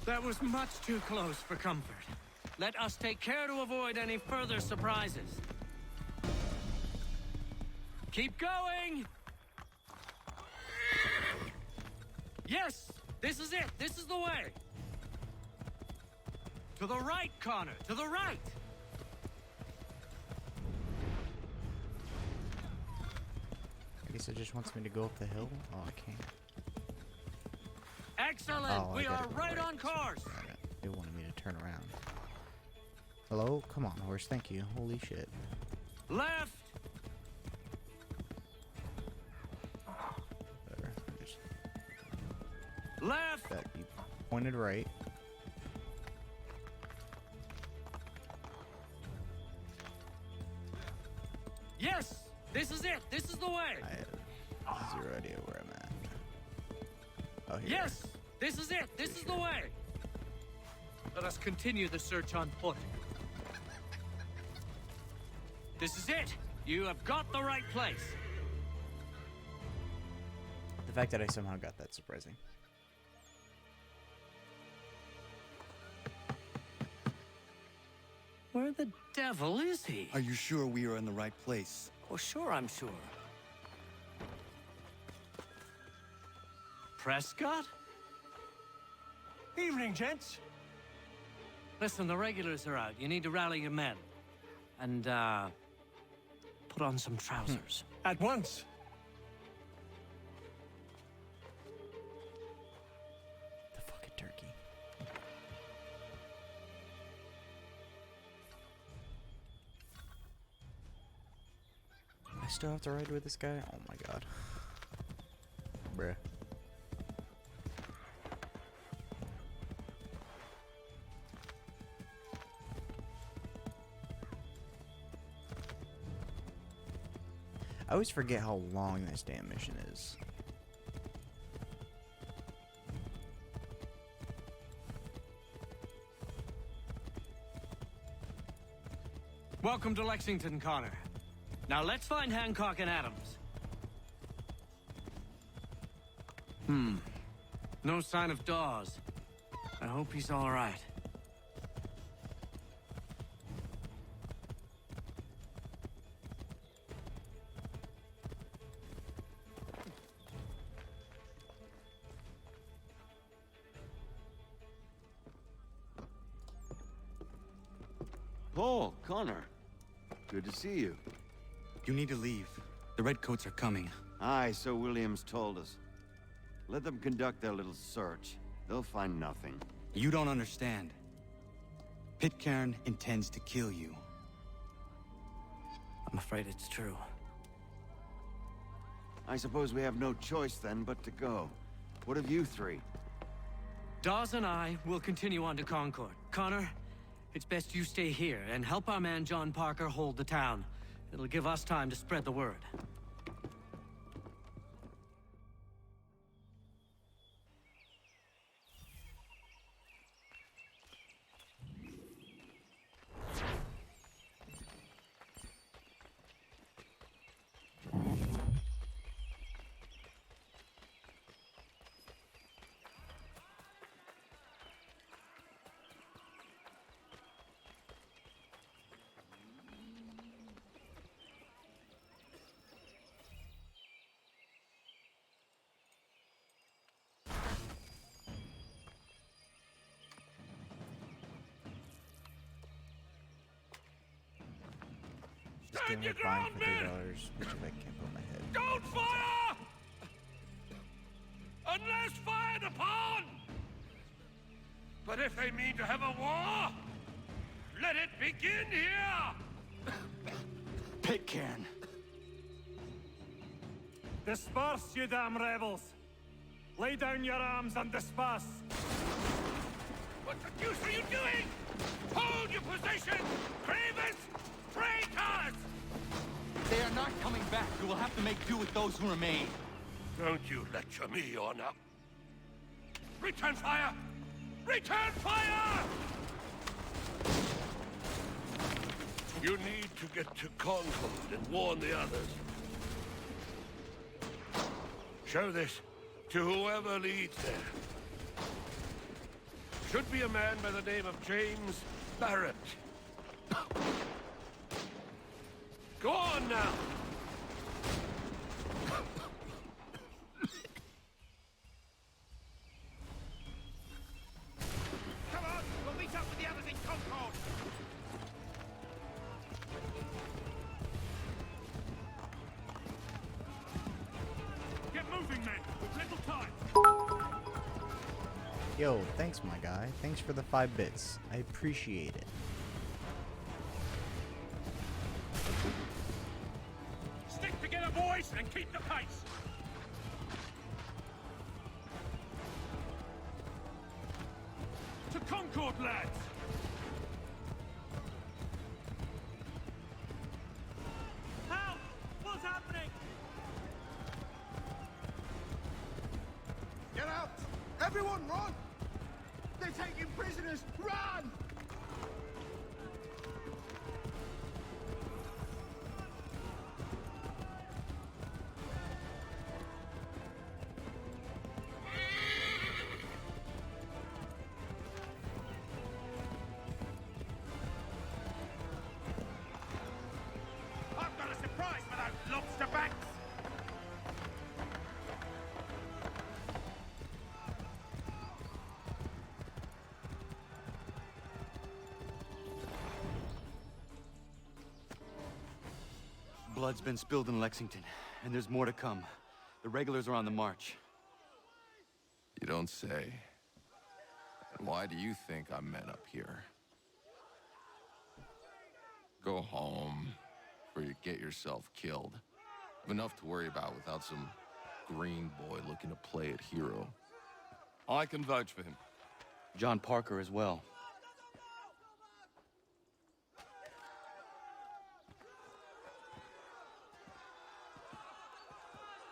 That was much too close for comfort. Let us take care to avoid any further surprises. Keep going! Yes! This is it! This is the way! To the right, Connor! To the right! I guess it just wants me to go up the hill? Oh, I can't. Excellent! Oh, We are right on course! They wanted me to turn around. Hello? Come on, horse. Thank you. Holy shit. Left! There. Just Left! that you pointed right. Yes! This is it! This is the way! I have zero idea where I'm at. Oh, here. Yes! This is it! This is the way! Let us continue the search on foot. This is it! You have got the right place! The fact that I somehow got that surprising. Where the devil is he? Are you sure we are in the right place? Oh, sure, I'm sure. Prescott? Evening, gents. Listen, the regulars are out. You need to rally your men. And, put on some trousers. At once. The fucking turkey. I still have to ride with this guy? Oh my god. Bruh. I always forget how long this damn mission is. Welcome to Lexington, Connor. Now let's find Hancock and Adams. No sign of Dawes. I hope he's all right. Paul, Connor. Good to see you. You need to leave. The Redcoats are coming. Aye, so Williams told us. Let them conduct their little search. They'll find nothing. You don't understand. Pitcairn intends to kill you. I'm afraid it's true. I suppose we have no choice then but to go. What of you three? Dawes and I will continue on to Concord. Connor, it's best you stay here and help our man John Parker hold the town. It'll give us time to spread the word. This game worth buying for $3, which if I can't put my head. Don't fire! Unless fired upon! But if they mean to have a war, let it begin here! Pitcairn. Disperse, you damn rebels! Lay down your arms and disperse! What the deuce are you doing? Hold your position! Cravens! Traitors! They are not coming back. You will have to make do with those who remain. Don't you lecture me on up. Return fire! Return fire! You need to get to Concord and warn the others. Show this to whoever leads there. Should be a man by the name of James Barrett. Go on now! Come on, we'll meet up with the others in Concord! Get moving, men! We've little time! Yo, thanks my guy. Thanks for the 5 bits. I appreciate it. Stick together, boys, and keep the pace! To Concord, lads! Help! What's happening? Get out! Everyone run! They're taking prisoners! Run! I've got a surprise for those lobster backs! Blood's been spilled in Lexington, and there's more to come. The regulars are on the march. You don't say. And why do you think I'm men up here? Go home, or you get yourself killed. I've enough to worry about without some green boy looking to play it hero. I can vouch for him. John Parker as well.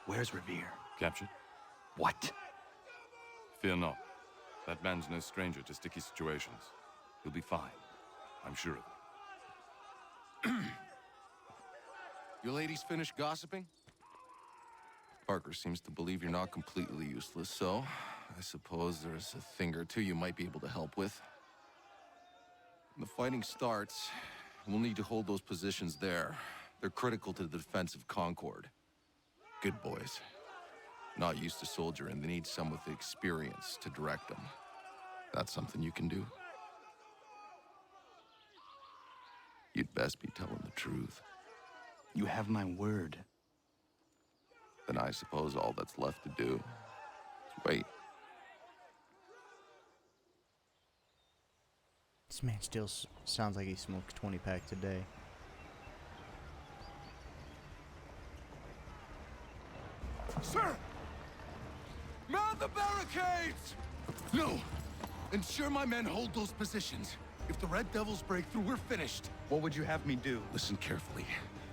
Where's Revere? Captured? What? Fear not. That man's no stranger to sticky situations. He'll be fine. I'm sure of it. You ladies finished gossiping? Parker seems to believe you're not completely useless, so I suppose there's a thing or two you might be able to help with. When the fighting starts, we'll need to hold those positions there. They're critical to the defense of Concord. Good boys. Not used to soldiering, they need some with the experience to direct them. That's something you can do. You'd best be telling the truth. You have my word. Then I suppose all that's left to do is wait. This man still sounds like he smoked 20 packs a day. Sir! Man the barricades! No! Ensure my men hold those positions. If the Red Devils break through, we're finished. What would you have me do? Listen carefully.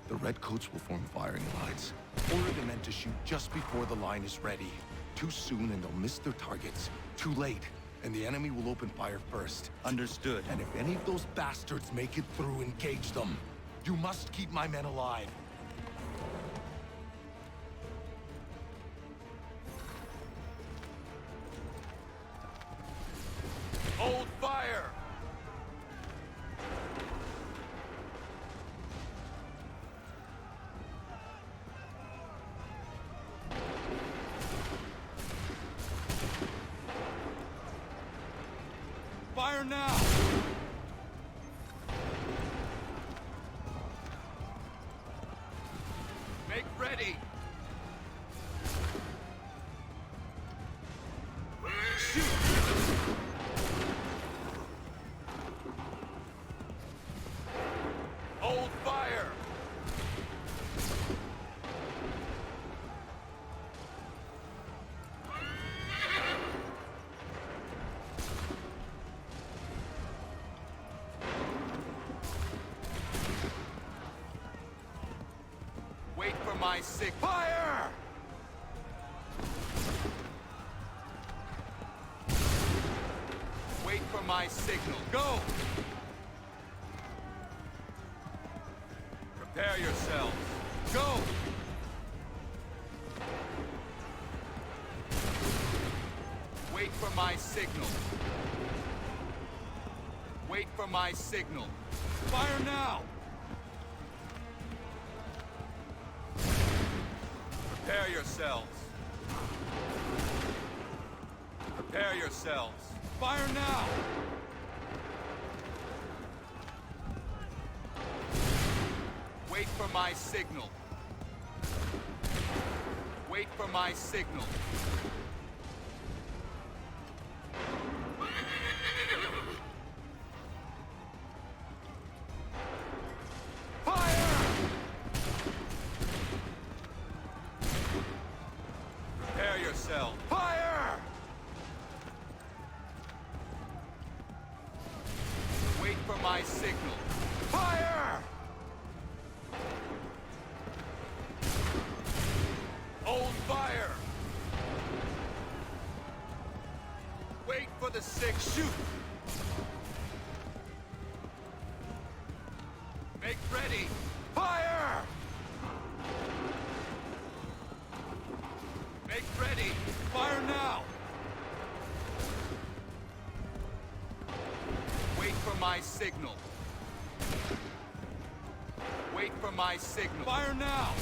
The Redcoats will form firing lines. Order the men to shoot just before the line is ready. Too soon and they'll miss their targets. Too late, and the enemy will open fire first. Understood. And if any of those bastards make it through, engage them. You must keep my men alive. Hold fire! Fire now! ready! Hold fire! Wait for my sick fire! Wait for my signal. Go! Prepare yourselves. Go! Wait for my signal. Wait for my signal. Fire now! Prepare yourselves. Prepare yourselves. Fire now! Wait for my signal. Wait for my signal. Prepare yourself. Fire! Wait for my signal. Fire! Hold fire! Wait for the sick. Shoot! Make ready. Fire! Make ready. Fire now! Wait for my signal. Wait for my signal. Fire now!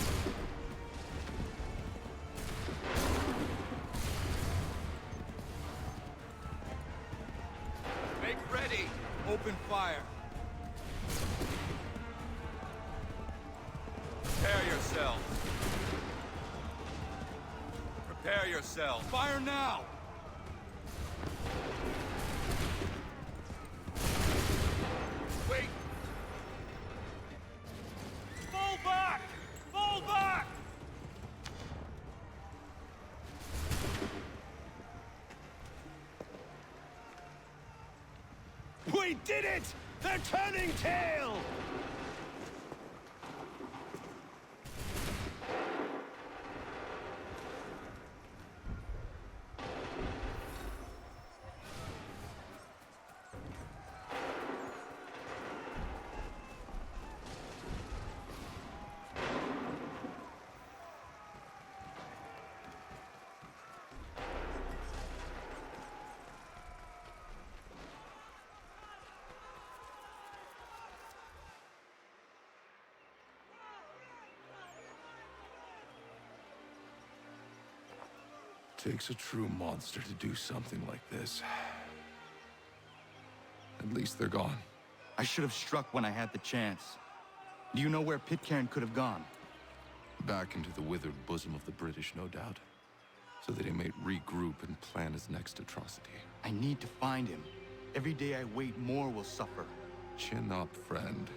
Make ready. Open fire. Prepare yourselves. Prepare yourselves. Fire now! Wait! Fall back! Fall back! We did it! They're turning tail! Takes a true monster to do something like this. At least they're gone. I should have struck when I had the chance. Do you know where Pitcairn could have gone? Back into the withered bosom of the British, no doubt. So that he may regroup and plan his next atrocity. I need to find him. Every day I wait, more will suffer. Chin up, friend.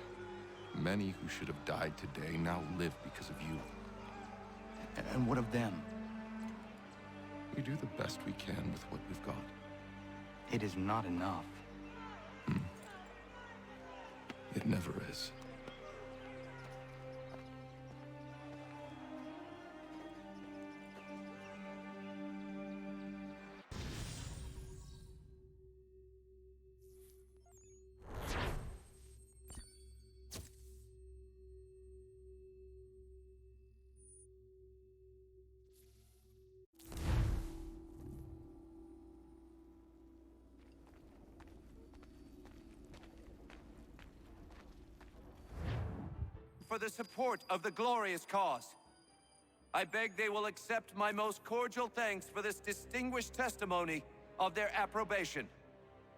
Many who should have died today now live because of you. And what of them? We do the best we can with what we've got. It is not enough. It never is. For the support of the glorious cause. I beg they will accept my most cordial thanks for this distinguished testimony of their approbation.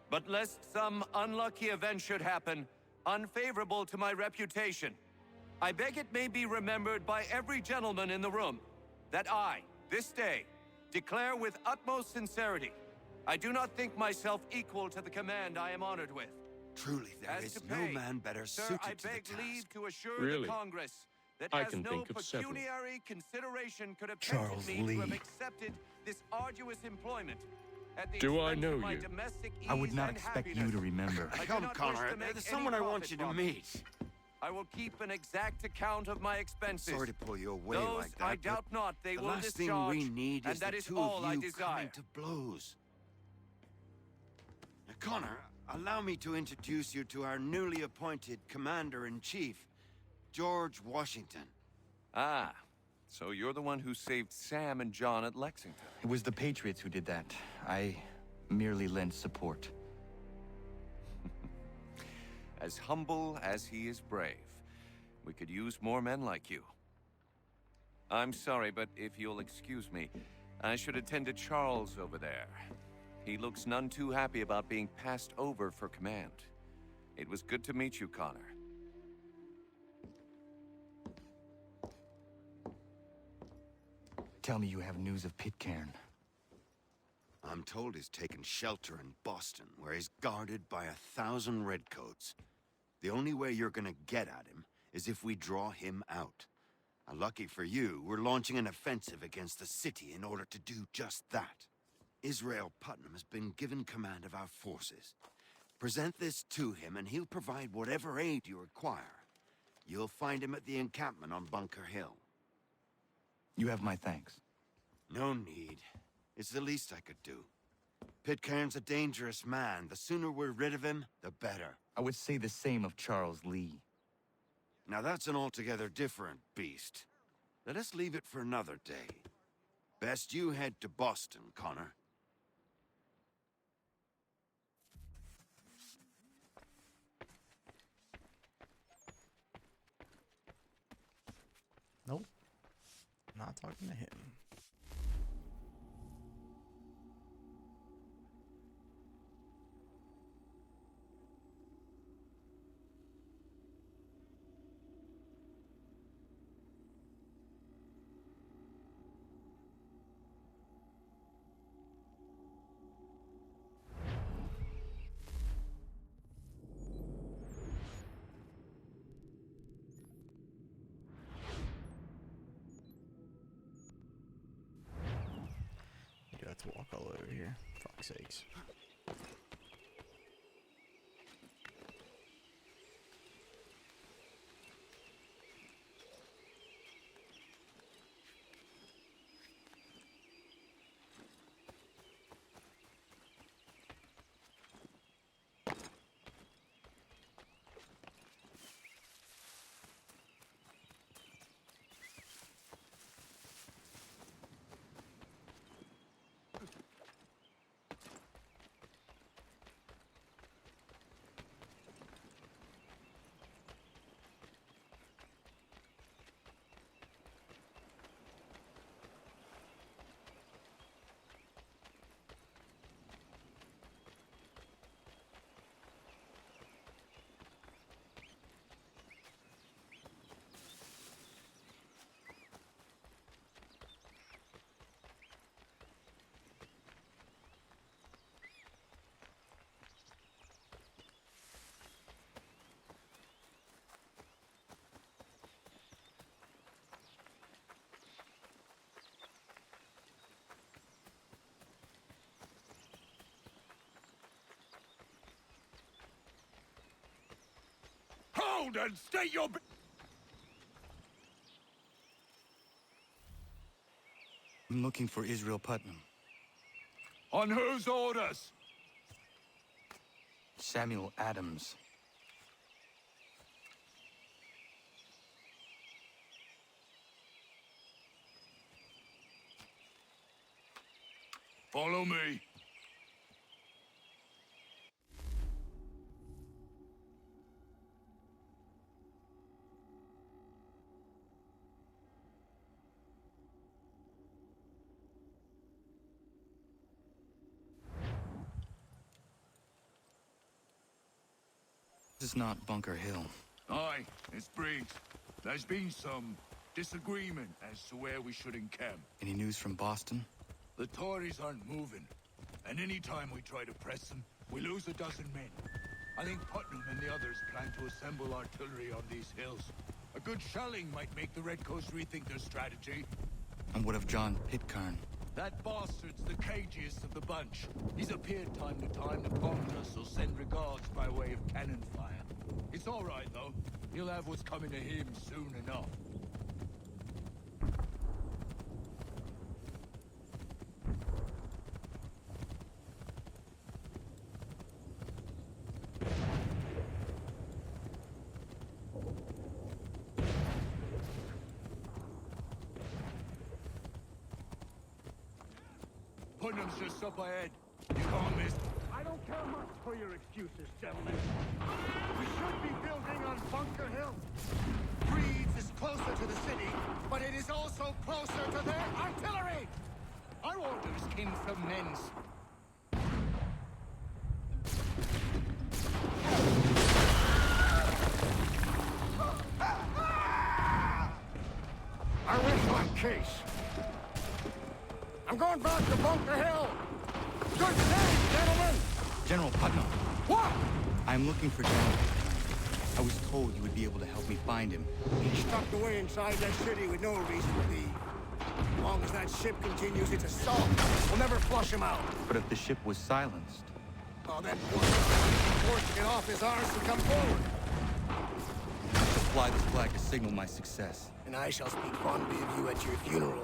But lest some unlucky event should happen, unfavorable to my reputation, I beg it may be remembered by every gentleman in the room that I, this day, declare with utmost sincerity, I do not think myself equal to the command I am honored with. Truly, there As is to no pay, man better sir, suited I to the beg task. leave to assure Really? the Congress that I as can no think of several. pecuniary consideration could have Charles tempted me to have Lee. accepted this arduous employment at the Do I expense know of my you? domestic I would ease not and expect happiness. you to remember. I do Come, not wish Connor. to make There's any someone I want profit you to from it. meet. I will keep an exact account of my expenses. Sorry to pull you away Those like that, I but doubt not they the will last thing discharge, we need and is that the is two all of I you desire. coming to blows. Now, Connor, allow me to introduce you to our newly appointed Commander-in-Chief, George Washington. Ah, so you're the one who saved Sam and John at Lexington. It was the Patriots who did that. I merely lent support. As humble as he is brave. We could use more men like you. I'm sorry, but if you'll excuse me, I should attend to Charles over there. He looks none too happy about being passed over for command. It was good to meet you, Connor. Tell me you have news of Pitcairn. I'm told he's taken shelter in Boston, where he's guarded by 1,000 redcoats. The only way you're gonna get at him is if we draw him out. Lucky for you, we're launching an offensive against the city in order to do just that. Israel Putnam has been given command of our forces. Present this to him and he'll provide whatever aid you require. You'll find him at the encampment on Bunker Hill. You have my thanks. No need. It's the least I could do. Pitcairn's a dangerous man. The sooner we're rid of him, the better. I would say the same of Charles Lee. Now that's an altogether different beast. Let us leave it for another day. Best you head to Boston, Connor. Nope. Not talking to him. You do have to walk all over here. For fuck's sakes. Hold and state your... I'm looking for Israel Putnam. On whose orders? Samuel Adams. Follow me. This is not Bunker Hill. Aye, it's Briggs. There's been some disagreement as to where we should encamp. Any news from Boston? The Tories aren't moving, and any time we try to press them, we lose a dozen men. I think Putnam and the others plan to assemble artillery on these hills. A good shelling might make the Redcoats rethink their strategy. And what of John Pitcairn? That bastard's the cagiest of the bunch. He's appeared time to time to prompt us or send regards by way of cannon fire. It's all right, though. He'll have what's coming to him soon enough. Putnam's just up ahead. You can't miss. I don't care much for your excuses, gentlemen. We should be building on Bunker Hill. Reed's is closer to the city, but it is also closer to their artillery! Our orders came from men's. I wish my case. I'm going back to Bunker Hill! Good day, gentlemen! General Putnam. What? I'm looking for General Pitcairn. I was told you would be able to help me find him. He's tucked away inside that city with no reason to be. As long as that ship continues its assault, we'll never flush him out. But if the ship was silenced... Oh, then force to get off his arse and come forward. I shall fly this flag to signal my success. And I shall speak fondly of you at your funeral.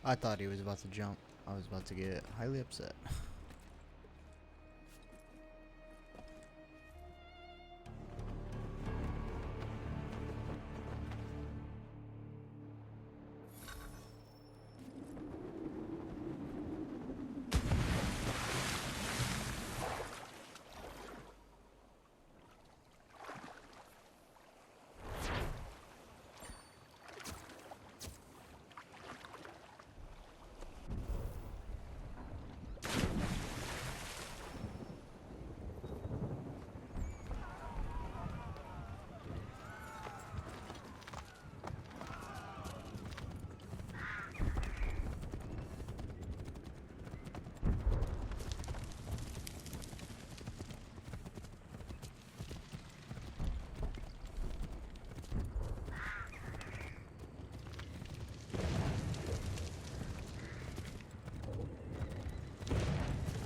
I thought he was about to jump. I was about to get highly upset.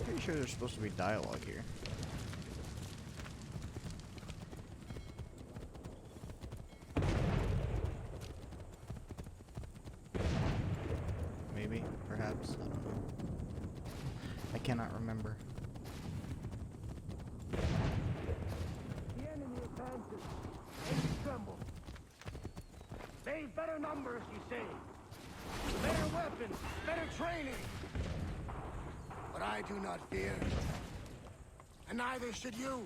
Pretty sure there's supposed to be dialogue here. Maybe, perhaps, I don't know. I cannot remember. The enemy advances, and you tremble. They've better numbers, you say. Better weapons, better training. But I do not fear. And neither should you.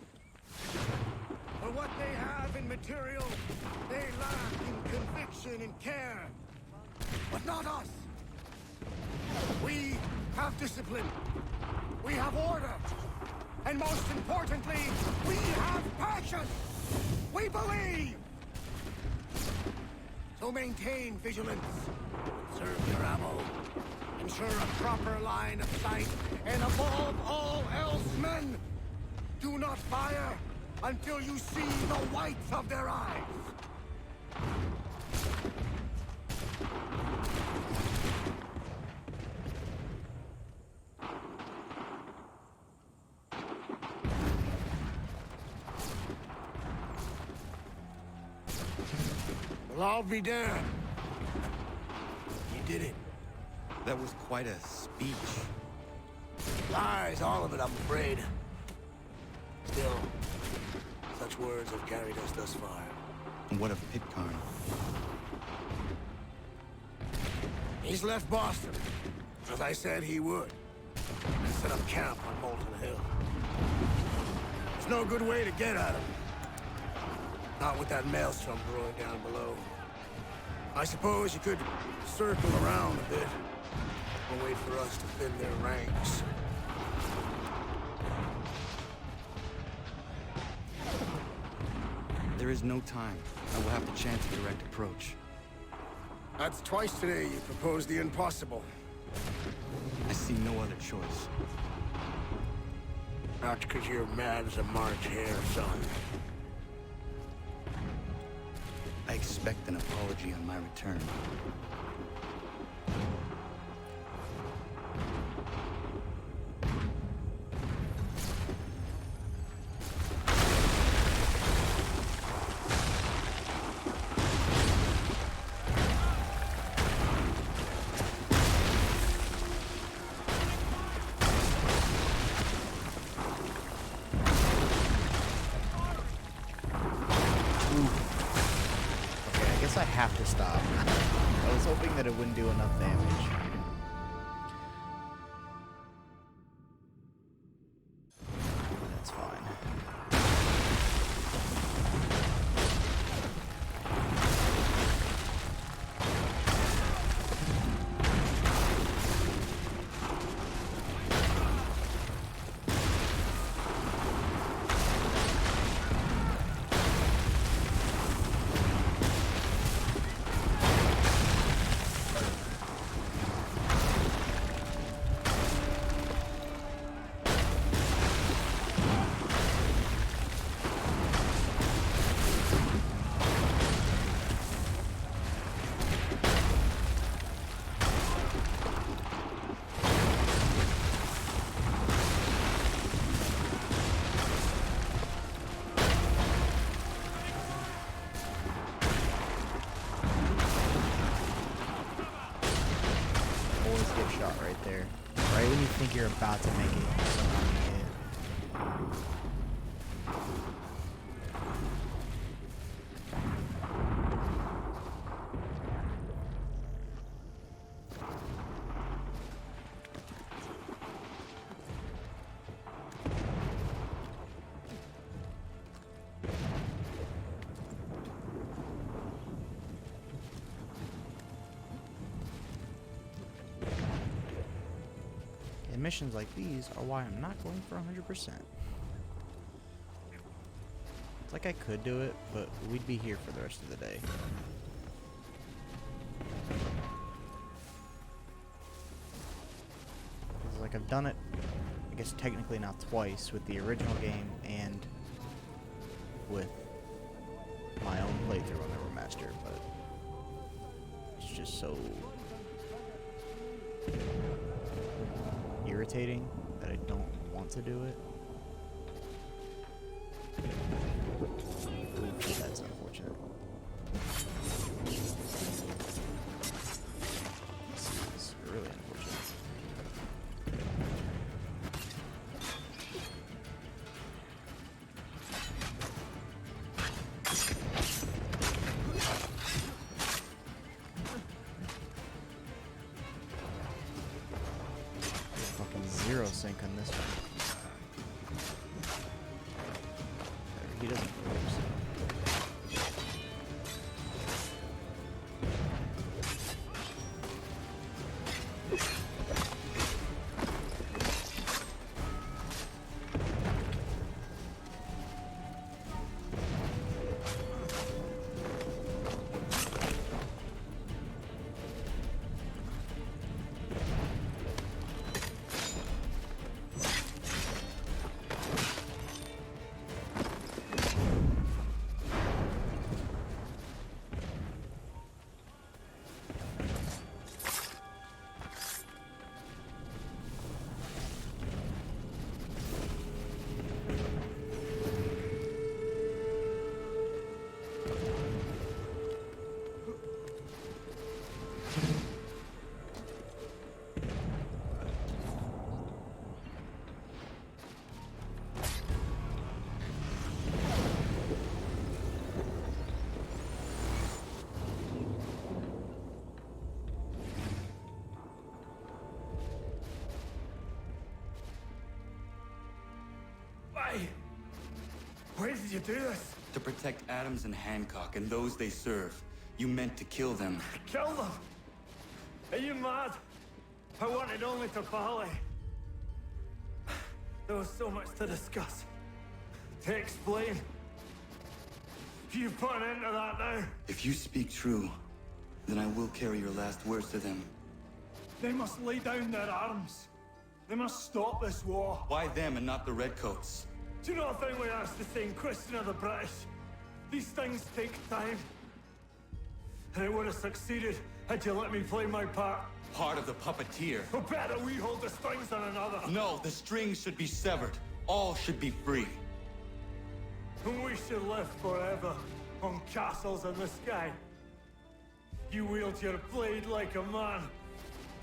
For what they have in material, they lack in conviction and care. But not us. We have discipline. We have order. And most importantly, we have passion. We believe. So maintain vigilance. Conserve your ammo. Ensure a proper line of sight. And above all else, men, do not fire until you see the whites of their eyes. Well, I'll be damned. You did it. That was quite a speech. Lies, all of it, I'm afraid. Still, such words have carried us thus far. And what of Pitcairn? He's left Boston, as I said he would, and set up camp on Molten Hill. There's no good way to get at him. Not with that maelstrom brewing down below. I suppose you could circle around a bit, and wait for us to thin their ranks. There is no time. I will have to chance a direct approach. That's twice today you proposed the impossible. I see no other choice. Not because you're mad as a March hare, son. I expect an apology on my return. I have to stop. I was hoping that it wouldn't do enough damage. That's fine. they're about to make it so hit. And missions like these are why I'm not going for 100%. It's like I could do it, but we'd be here for the rest of the day. It's like I've done it, I guess technically now twice, with the original game and with my own playthrough on the remaster, but it's just so irritating that I don't want to do it. Ooh, that's unfortunate. This is really unfortunate. Fucking zero sync on this one. He doesn't focus. Why did you do this? To protect Adams and Hancock and those they serve. You meant to kill them. Kill them? Are you mad? I wanted only to parley. There was so much to discuss, to explain. You put an end to that now. If you speak true, then I will carry your last words to them. They must lay down their arms. They must stop this war. Why them and not the Redcoats? Do you not think we asked the same question of the British? These things take time. And it would have succeeded had you let me play my part. Part of the puppeteer. Or better, we hold the strings on another. No, the strings should be severed. All should be free. And we should live forever on castles in the sky. You wield your blade like a man,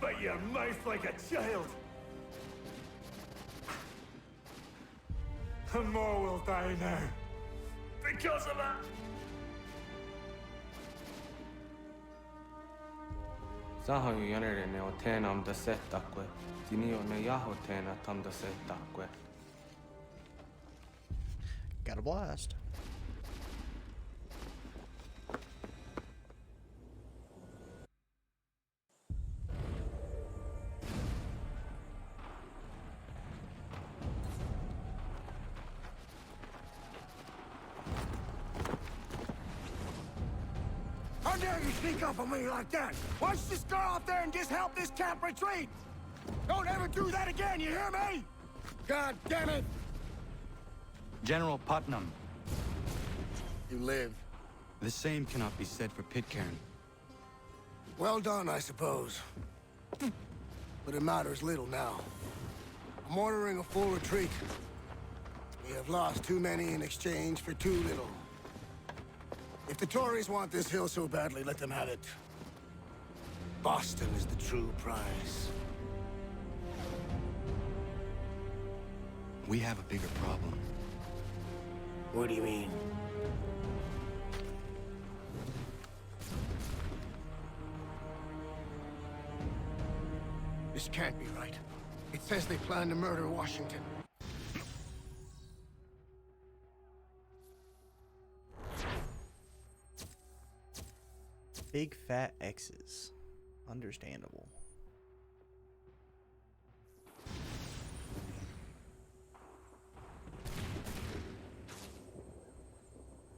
but your mouth like a child. And more will die now. Because of that. Sahoin jänerene o teenam da settakwe. Tinio ne yaho teena tam da settakwe. Got a blast. How dare you sneak up on me like that? Why don't you just go out there and just help this camp retreat? Don't ever do that again, you hear me? God damn it! General Putnam. You live. The same cannot be said for Pitcairn. Well done, I suppose. But it matters little now. I'm ordering a full retreat. We have lost too many in exchange for too little. If the Tories want this hill so badly, let them have it. Boston is the true prize. We have a bigger problem. What do you mean? This can't be right. It says they plan to murder Washington. Big fat X's. Understandable.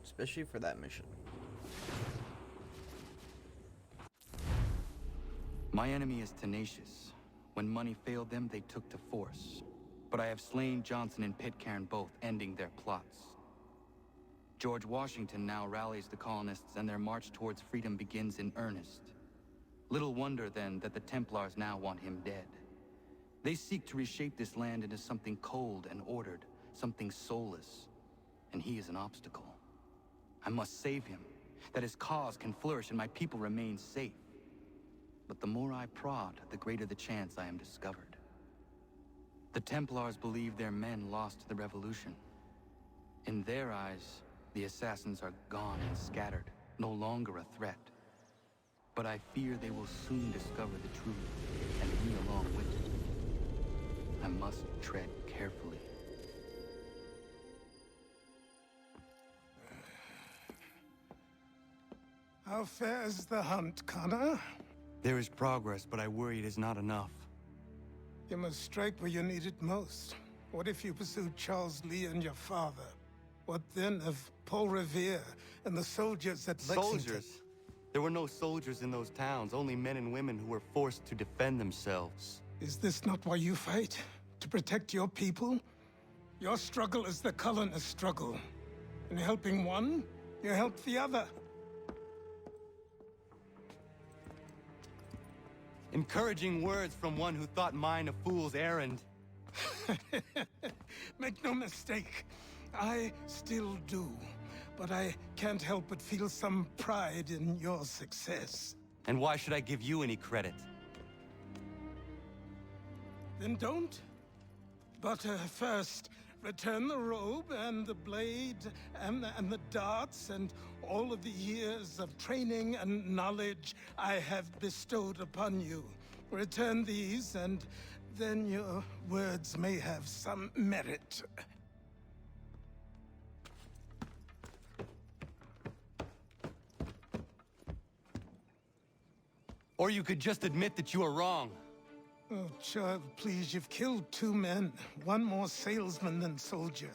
Especially for that mission. My enemy is tenacious. When money failed them, they took to force. But I have slain Johnson and Pitcairn both, ending their plots. George Washington now rallies the colonists and their march towards freedom begins in earnest. Little wonder, then, that the Templars now want him dead. They seek to reshape this land into something cold and ordered, something soulless. And he is an obstacle. I must save him, that his cause can flourish and my people remain safe. But the more I prod, the greater the chance I am discovered. The Templars believe their men lost the revolution. In their eyes, the assassins are gone and scattered, no longer a threat. But I fear they will soon discover the truth, and me along with it. I must tread carefully. How fares the hunt, Connor? There is progress, but I worry it is not enough. You must strike where you need it most. What if you pursued Charles Lee and your father? What then of Paul Revere and the soldiers at Lexington? Soldiers? There were no soldiers in those towns, only men and women who were forced to defend themselves. Is this not why you fight? To protect your people? Your struggle is the colonist struggle. In helping one, you help the other. Encouraging words from one who thought mine a fool's errand. Make no mistake, I still do. But I can't help but feel some pride in your success. And why should I give you any credit? Then don't. But first, return the robe and the blade and the darts and all of the years of training and knowledge I have bestowed upon you. Return these, and then your words may have some merit. Or you could just admit that you are wrong. Oh, child, please, you've killed 2 men. One more salesman than soldier.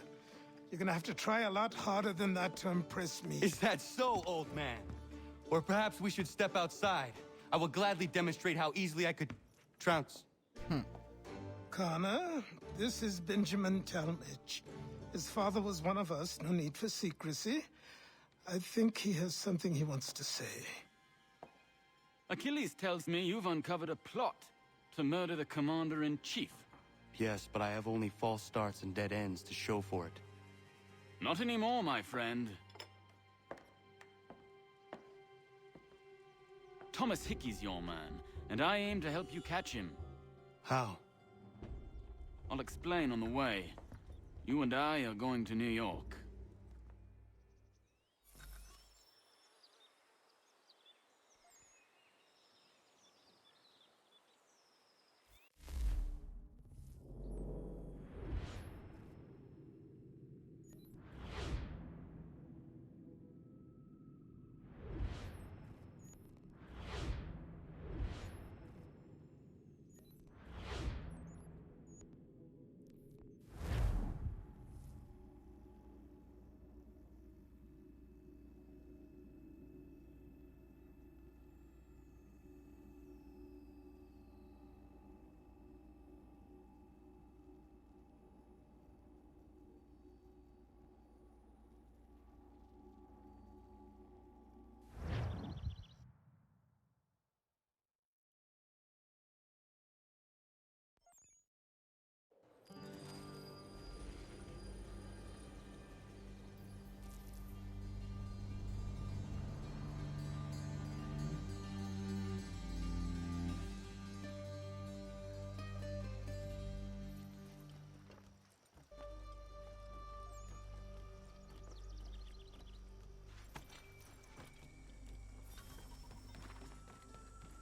You're gonna have to try a lot harder than that to impress me. Is that so, old man? Or perhaps we should step outside. I will gladly demonstrate how easily I could trounce. Connor, this is Benjamin Talmadge. His father was one of us, no need for secrecy. I think he has something he wants to say. Achilles tells me you've uncovered a plot to murder the commander-in-chief. Yes, but I have only false starts and dead ends to show for it. Not anymore, my friend. Thomas Hickey's your man, and I aim to help you catch him. How? I'll explain on the way. You and I are going to New York.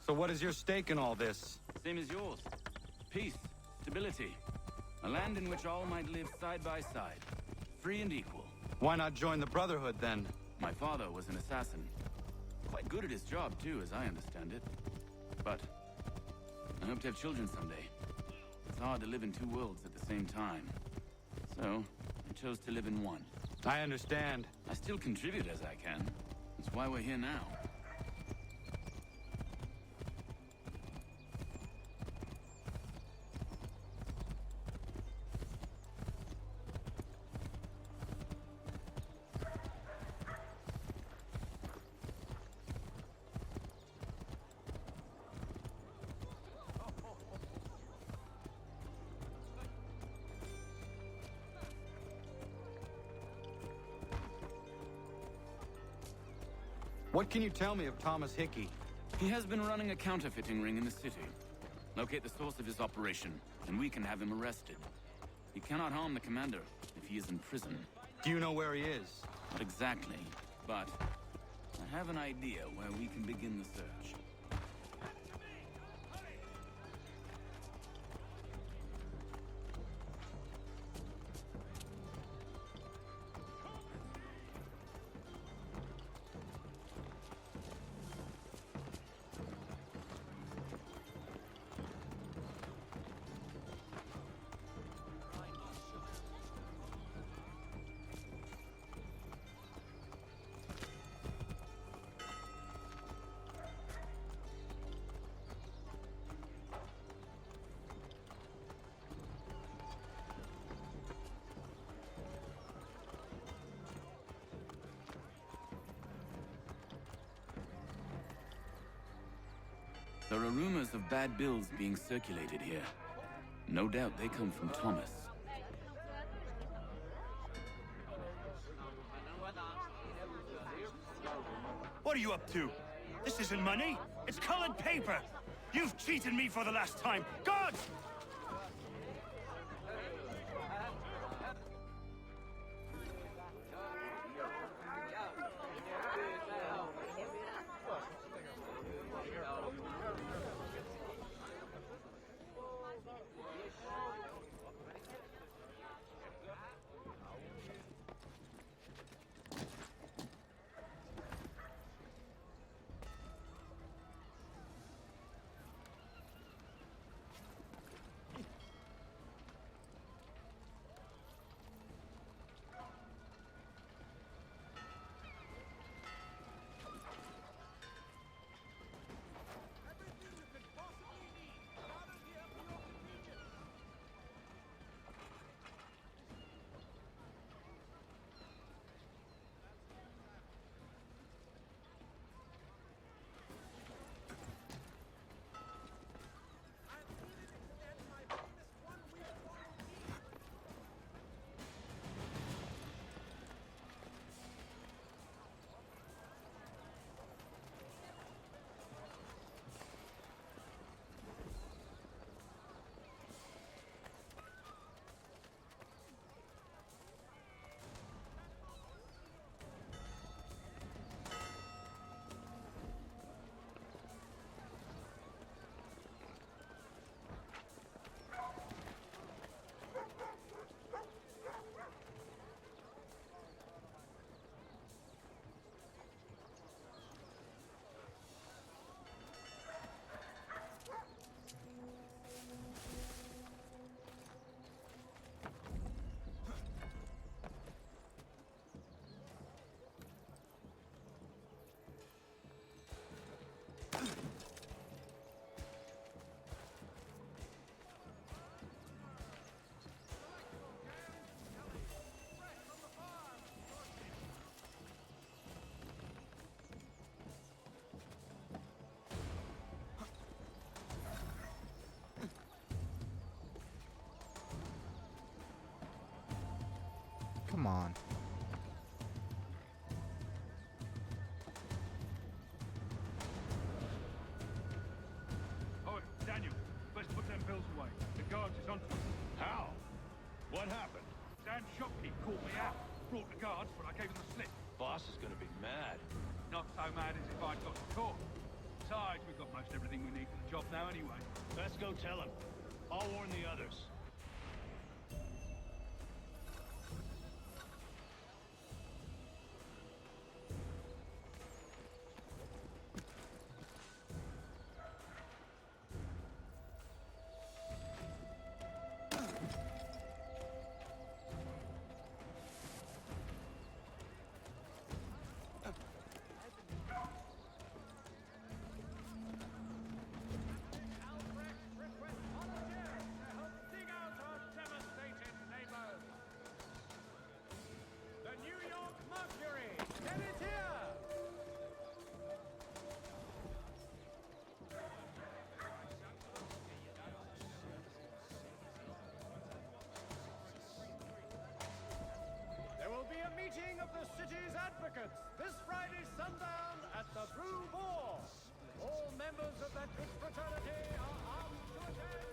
So what is your stake in all this? Same as yours. Peace, stability. A land in which all might live side by side, free and equal. Why not join the Brotherhood, then? My father was an assassin. Quite good at his job, too, as I understand it. But I hope to have children someday. It's hard to live in two worlds at the same time. So, I chose to live in one. I understand. I still contribute as I can. That's why we're here now. What can you tell me of Thomas Hickey? He has been running a counterfeiting ring in the city. Locate the source of his operation, and we can have him arrested. He cannot harm the commander if he is in prison. Do you know where he is? Not exactly, but I have an idea where we can begin the search. There are rumors of bad bills being circulated here. No doubt they come from Thomas. What are you up to? This isn't money. It's colored paper. You've cheated me for the last time. Guards! Come on. Oh, Daniel, let's put them bills away. The guards is onto us. How? What happened? Dan Shopkeep called me out. Brought the guards, but I gave him the slip. Boss is gonna be mad. Not so mad as if I'd got caught. Besides, we've got most everything we need for the job now anyway. Best go tell him. I'll warn the others. There will be a meeting of the city's advocates this Friday sundown at the Brew Boar. All members of that good fraternity are asked to attend.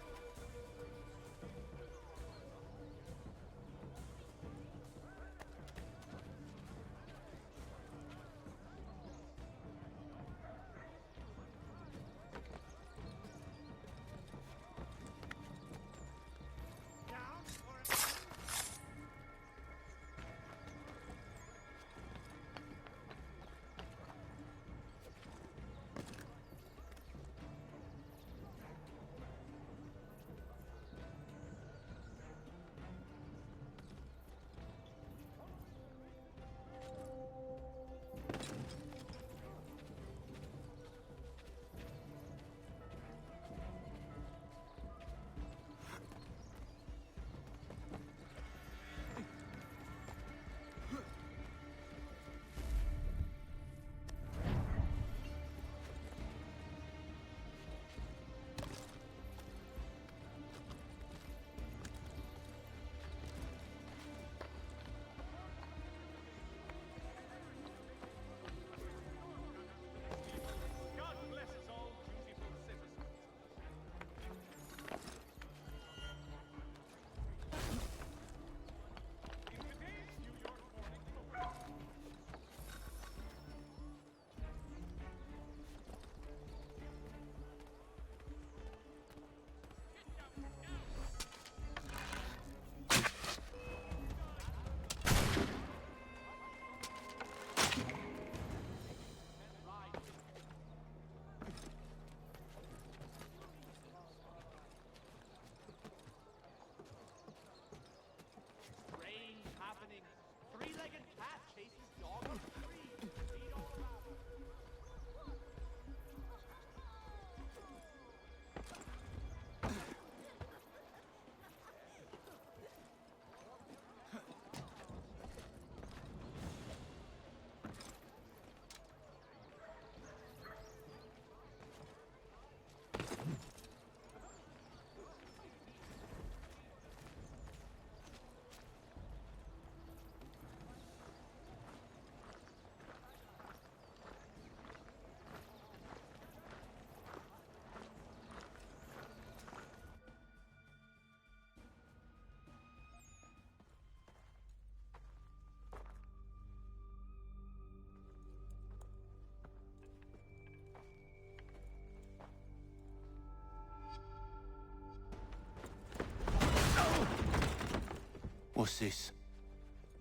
What's this?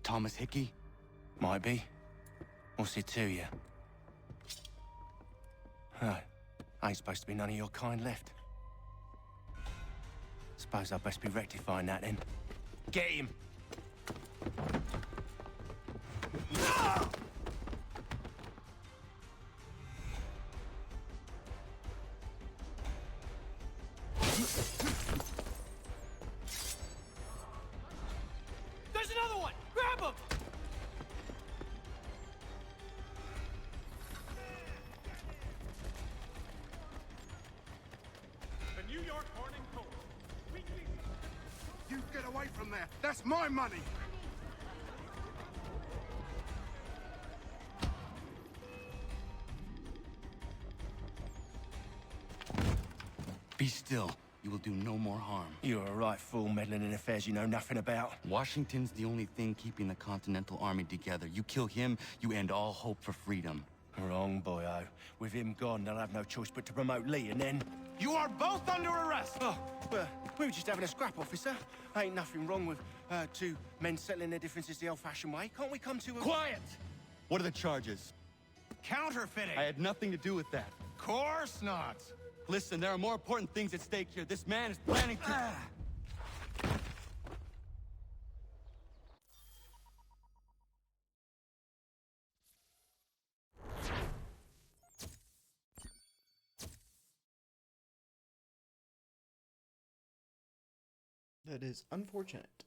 Thomas Hickey? Might be. What's it to you? Right. Ain't supposed to be none of your kind left. Suppose I'd best be rectifying that then. Get him! There's another one! Grab him! The New York Morning Post. Weekly. You get away from there. That's my money. Be still. You will do no more harm. You're a right fool meddling in affairs you know nothing about. Washington's the only thing keeping the Continental Army together. You kill him, you end all hope for freedom. Wrong, boyo. With him gone, they'll have no choice but to promote Lee, and then... You are both under arrest! Oh, well, we were just having a scrap, officer. Ain't nothing wrong with two men settling their differences the old-fashioned way. Can't we come to a... Quiet! What are the charges? Counterfeiting! I had nothing to do with that. Course not! Listen, there are more important things at stake here. This man is planning to... That is unfortunate.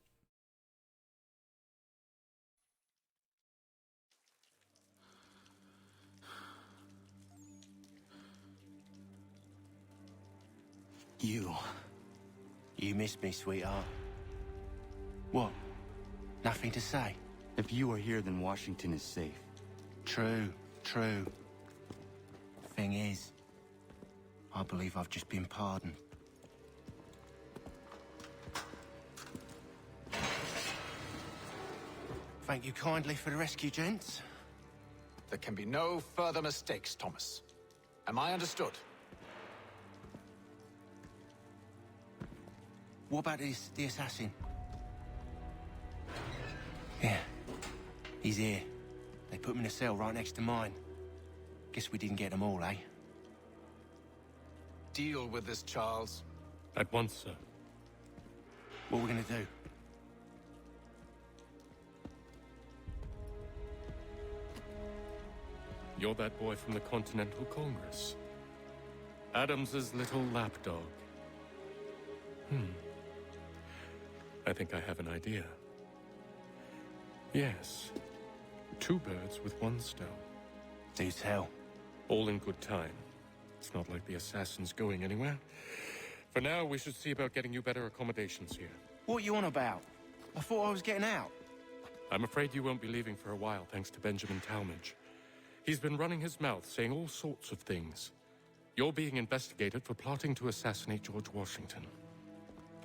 You missed me, sweetheart. What? Nothing to say? If you are here, then Washington is safe. True. Thing is, I believe I've just been pardoned. Thank you kindly for the rescue, gents. There can be no further mistakes, Thomas. Am I understood? What about the assassin? Yeah, he's here. They put him in a cell right next to mine. Guess we didn't get them all, eh? Deal with this, Charles. At once, sir. What are we gonna do? You're that boy from the Continental Congress. Adams's little lapdog. I think I have an idea. Yes. Two birds with one stone. Do tell. All in good time. It's not like the assassin's going anywhere. For now, we should see about getting you better accommodations here. What are you on about? I thought I was getting out. I'm afraid you won't be leaving for a while, thanks to Benjamin Talmadge. He's been running his mouth, saying all sorts of things. You're being investigated for plotting to assassinate George Washington.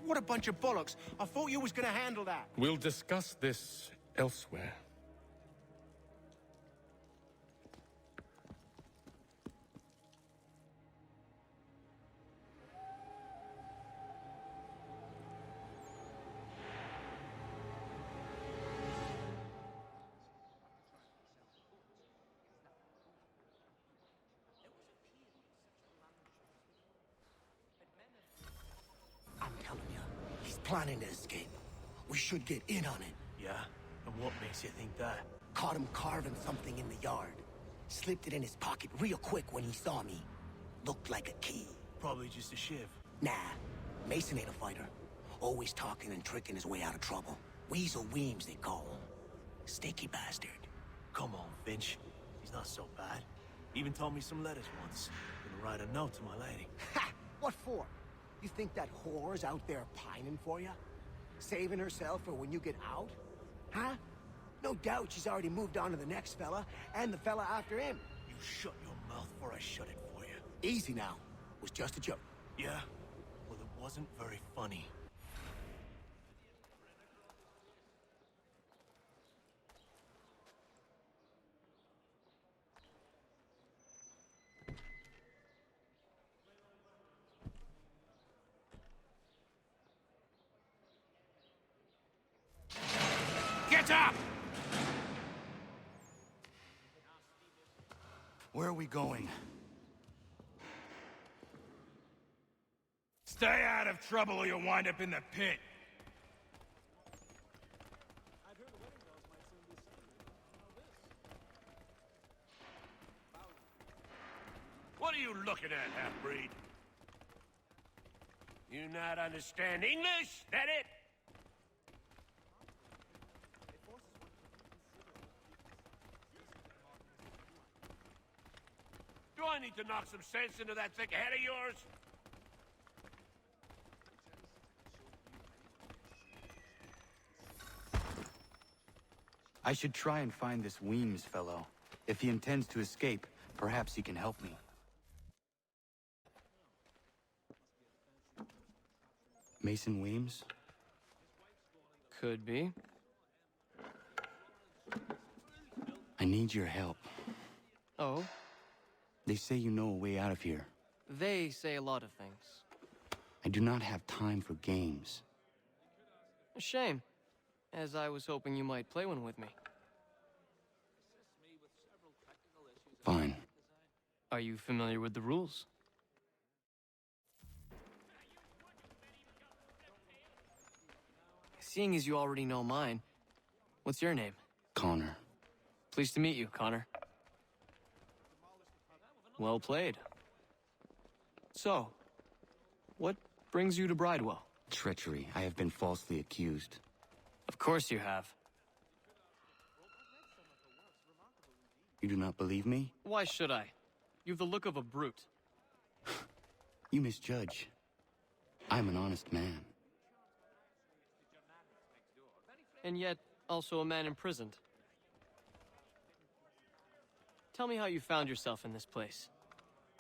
What a bunch of bollocks. I thought you was gonna handle that. We'll discuss this elsewhere. I'm telling you, he's planning to escape. We should get in on it. Yeah? And what makes you think that? Caught him carving something in the yard. Slipped it in his pocket real quick when he saw me. Looked like a key. Probably just a shiv. Nah, Mason ain't a fighter. Always talking and tricking his way out of trouble. Weasel Weems, they call him. Sneaky bastard. Come on, Finch. He's not so bad. Even told me some letters once. Gonna write a note to my lady. Ha! What for? You think that whore's out there pining for you? Saving herself for when you get out? Huh? No doubt she's already moved on to the next fella, and the fella after him. You shut your mouth before I shut it for you. Easy now. Was just a joke. Yeah? Well, it wasn't very funny. Get up! Where are we going? Stay out of trouble or you'll wind up in the pit. What are you looking at, half-breed? You not understand English? That it? Do I need to knock some sense into that thick head of yours? I should try and find this Weems fellow. If he intends to escape, perhaps he can help me. Mason Weems? Could be. I need your help. Oh? They say you know a way out of here. They say a lot of things. I do not have time for games. A shame, as I was hoping you might play one with me. Fine. Are you familiar with the rules? Seeing as you already know mine, what's your name? Connor. Pleased to meet you, Connor. Well played. So, what brings you to Bridewell? Treachery. I have been falsely accused. Of course you have. You do not believe me? Why should I? You've the look of a brute. You misjudge. I'm an honest man. And yet, also a man imprisoned. Tell me how you found yourself in this place.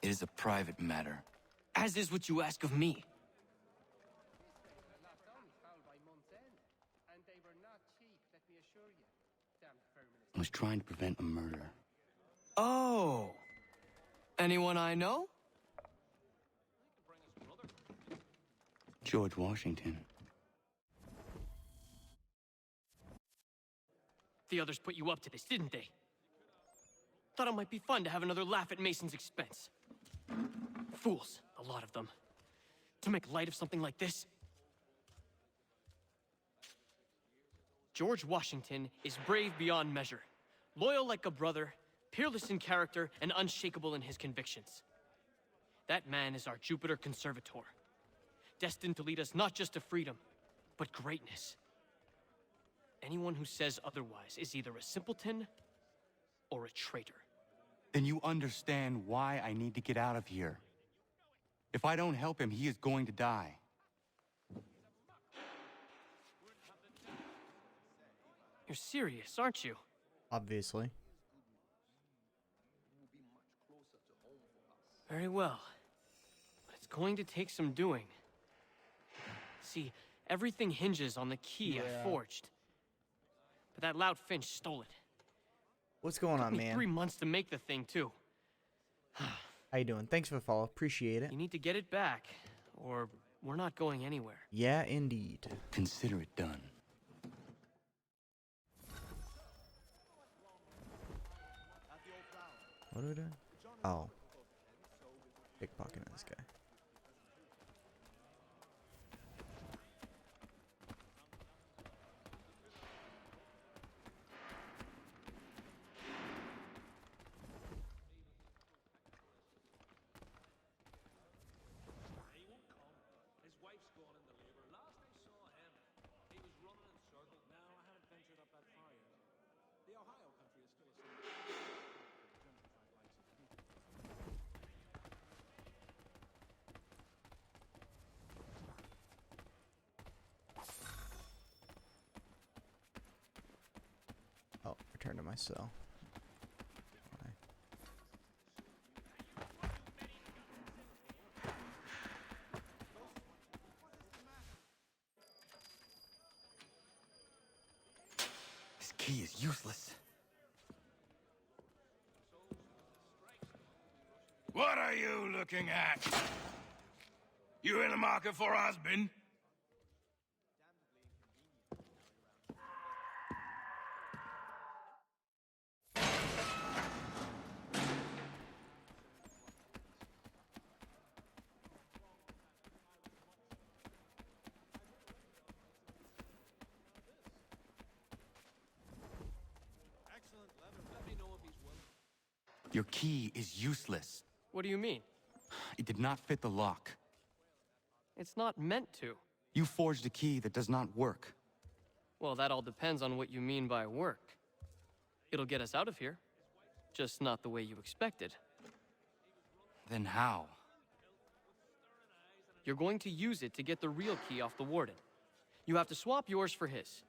It is a private matter. As is what you ask of me. I was trying to prevent a murder. Oh! Anyone I know? George Washington. The others put you up to this, didn't they? Thought it might be fun to have another laugh at Mason's expense. Fools, a lot of them. To make light of something like this. George Washington is brave beyond measure, loyal like a brother, peerless in character, and unshakable in his convictions. That man is our Jupiter Conservator, destined to lead us not just to freedom, but greatness. Anyone who says otherwise is either a simpleton or a traitor. Then you understand why I need to get out of here. If I don't help him, he is going to die. You're serious, aren't you? Obviously. Very well. But it's going to take some doing. See, everything hinges on the key I forged. But that loud Finch stole it. What's going on, Took me man? 3 months to make the thing, too. How you doing? Thanks for the follow. Appreciate it. You need to get it back, or we're not going anywhere. Yeah, indeed. Consider it done. What are we doing? Oh. Pickpocketing this guy. Oh, return to my cell. Why? This key is useless. What are you looking at? You in the market for a husband? Your key is useless. What do you mean? It did not fit the lock. It's not meant to. You forged a key that does not work. Well, that all depends on what you mean by work. It'll get us out of here. Just not the way you expected. Then how? You're going to use it to get the real key off the warden. You have to swap yours for his.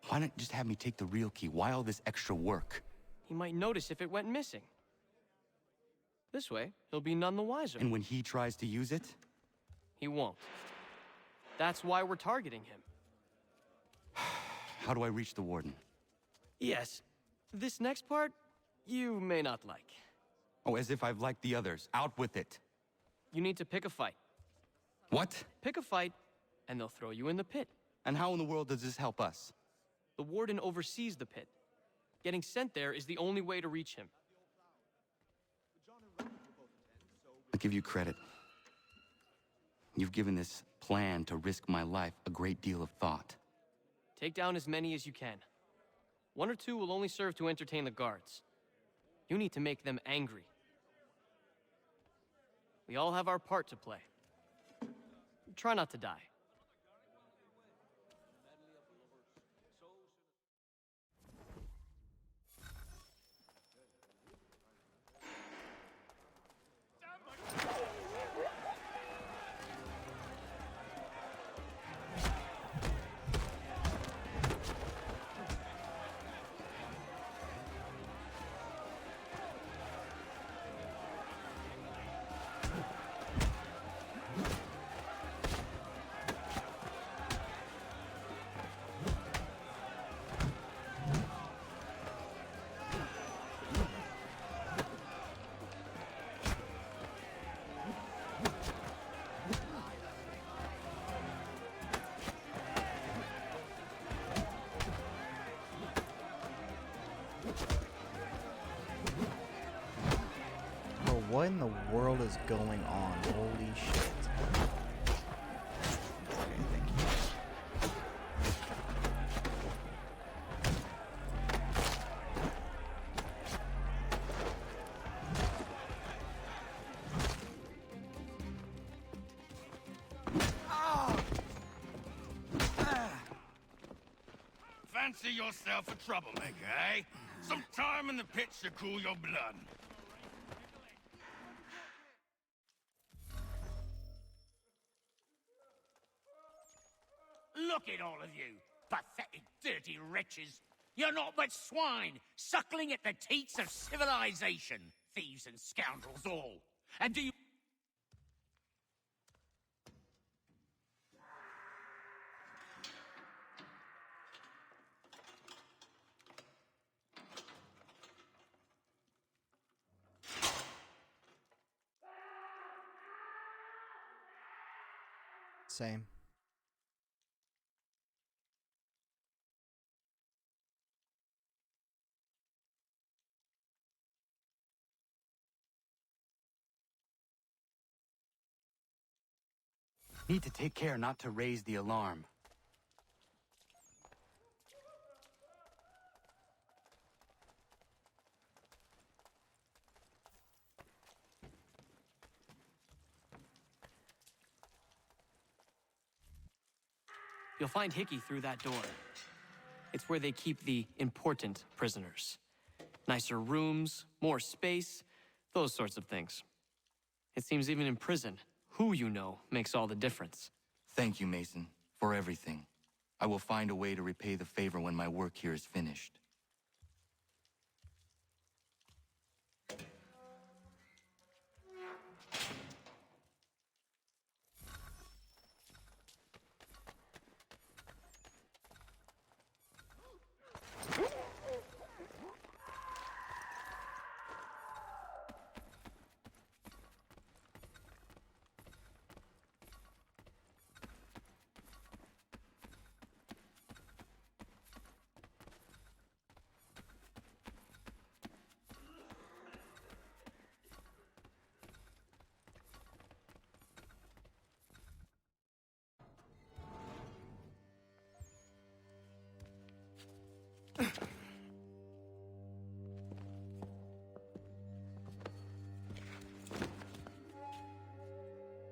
Why not just have me take the real key? Why all this extra work? He might notice if it went missing. This way, he'll be none the wiser. And when he tries to use it? He won't. That's why we're targeting him. How do I reach the warden? Yes. This next part, you may not like. Oh, as if I've liked the others. Out with it. You need to pick a fight. What? Pick a fight, and they'll throw you in the pit. And how in the world does this help us? The warden oversees the pit. Getting sent there is the only way to reach him. I'll give you credit. You've given this plan to risk my life a great deal of thought. Take down as many as you can. 1 or 2 will only serve to entertain the guards. You need to make them angry. We all have our part to play. Try not to die. Bro, what in the world is going on? Holy shit. Okay, thank you. Fancy yourself a troublemaker, eh? Some time in the pit should cool your blood. Look at all of you, pathetic, dirty wretches. You're not but swine, suckling at the teats of civilization. Thieves and scoundrels all. And do you... Same. Need to take care not to raise the alarm. You'll find Hickey through that door. It's where they keep the important prisoners. Nicer rooms, more space, those sorts of things. It seems even in prison, who you know makes all the difference. Thank you, Mason, for everything. I will find a way to repay the favor when my work here is finished.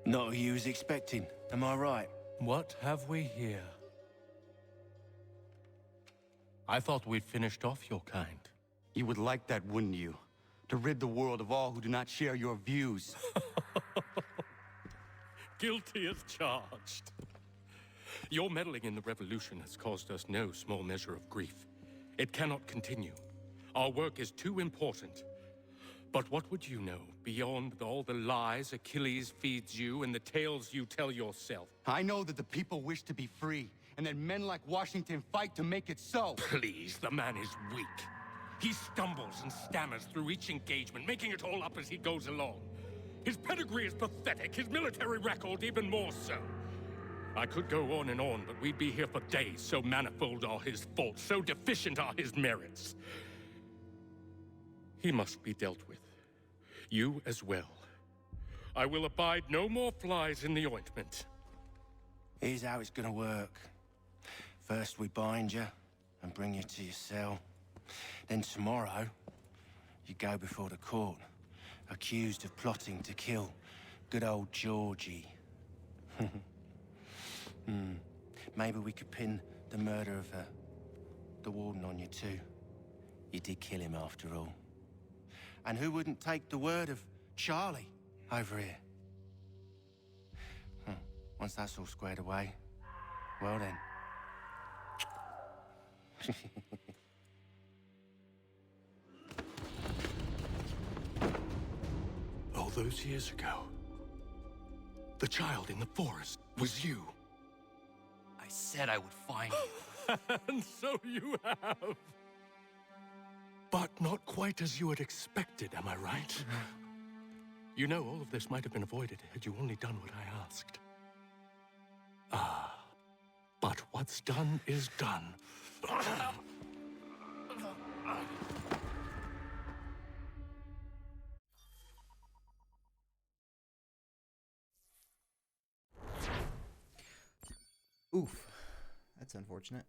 Not who you was expecting, am I right? What have we here? I thought we'd finished off your kind. You would like that, wouldn't you? To rid the world of all who do not share your views. Guilty as charged. Your meddling in the revolution has caused us no small measure of grief. It cannot continue. Our work is too important. But what would you know beyond all the lies Achilles feeds you and the tales you tell yourself? I know that the people wish to be free, and that men like Washington fight to make it so. Please, the man is weak. He stumbles and stammers through each engagement, making it all up as he goes along. His pedigree is pathetic, his military record even more so. I could go on and on, but we'd be here for days, so manifold are his faults, so deficient are his merits. He must be dealt with. You as well. I will abide no more flies in the ointment. Here's how it's gonna work. First we bind you and bring you to your cell. Then tomorrow, you go before the court, accused of plotting to kill good old Georgie. Maybe we could pin the murder of the warden on you too. You did kill him after all. And who wouldn't take the word of Charlie over here? Once that's all squared away, well then. All those years ago, the child in the forest was you. I said I would find you. And so you have. But not quite as you had expected, am I right? You know, all of this might have been avoided had you only done what I asked. But what's done is done. Oof. That's unfortunate.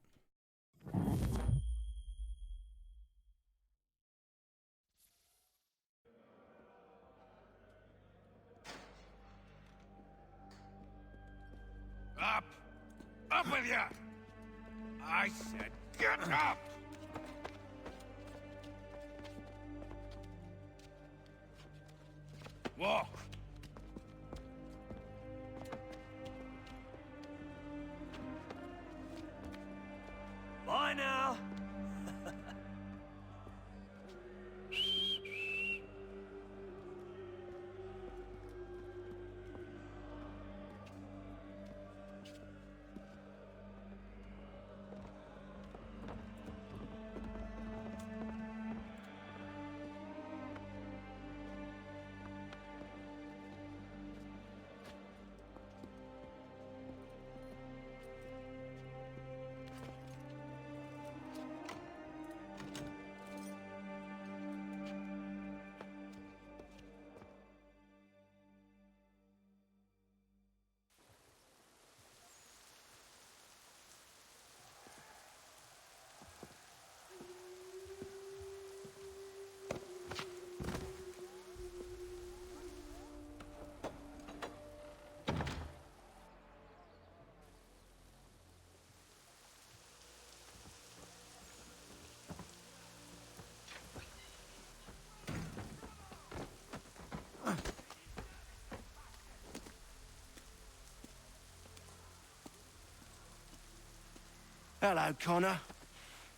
Up! Up with you! I said get up! Walk! Bye now! Hello, Connor.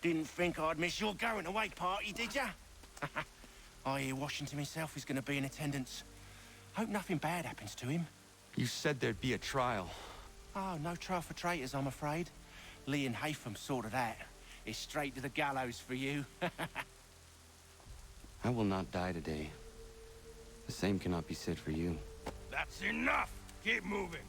Didn't think I'd miss your going-away party, did ya? I hear Washington himself is going to be in attendance. Hope nothing bad happens to him. You said there'd be a trial. Oh, no trial for traitors, I'm afraid. Lee and Haytham sorted that. It's straight to the gallows for you. I will not die today. The same cannot be said for you. That's enough! Keep moving!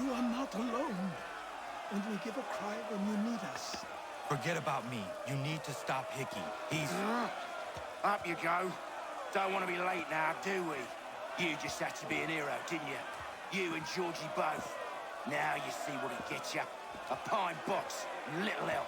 You are not alone. And we give a cry when you need us. Forget about me. You need to stop Hickey. He's... Up you go. Don't want to be late now, do we? You just had to be an hero, didn't you? You and Georgie both. Now you see what it gets you. A pine box, and little else.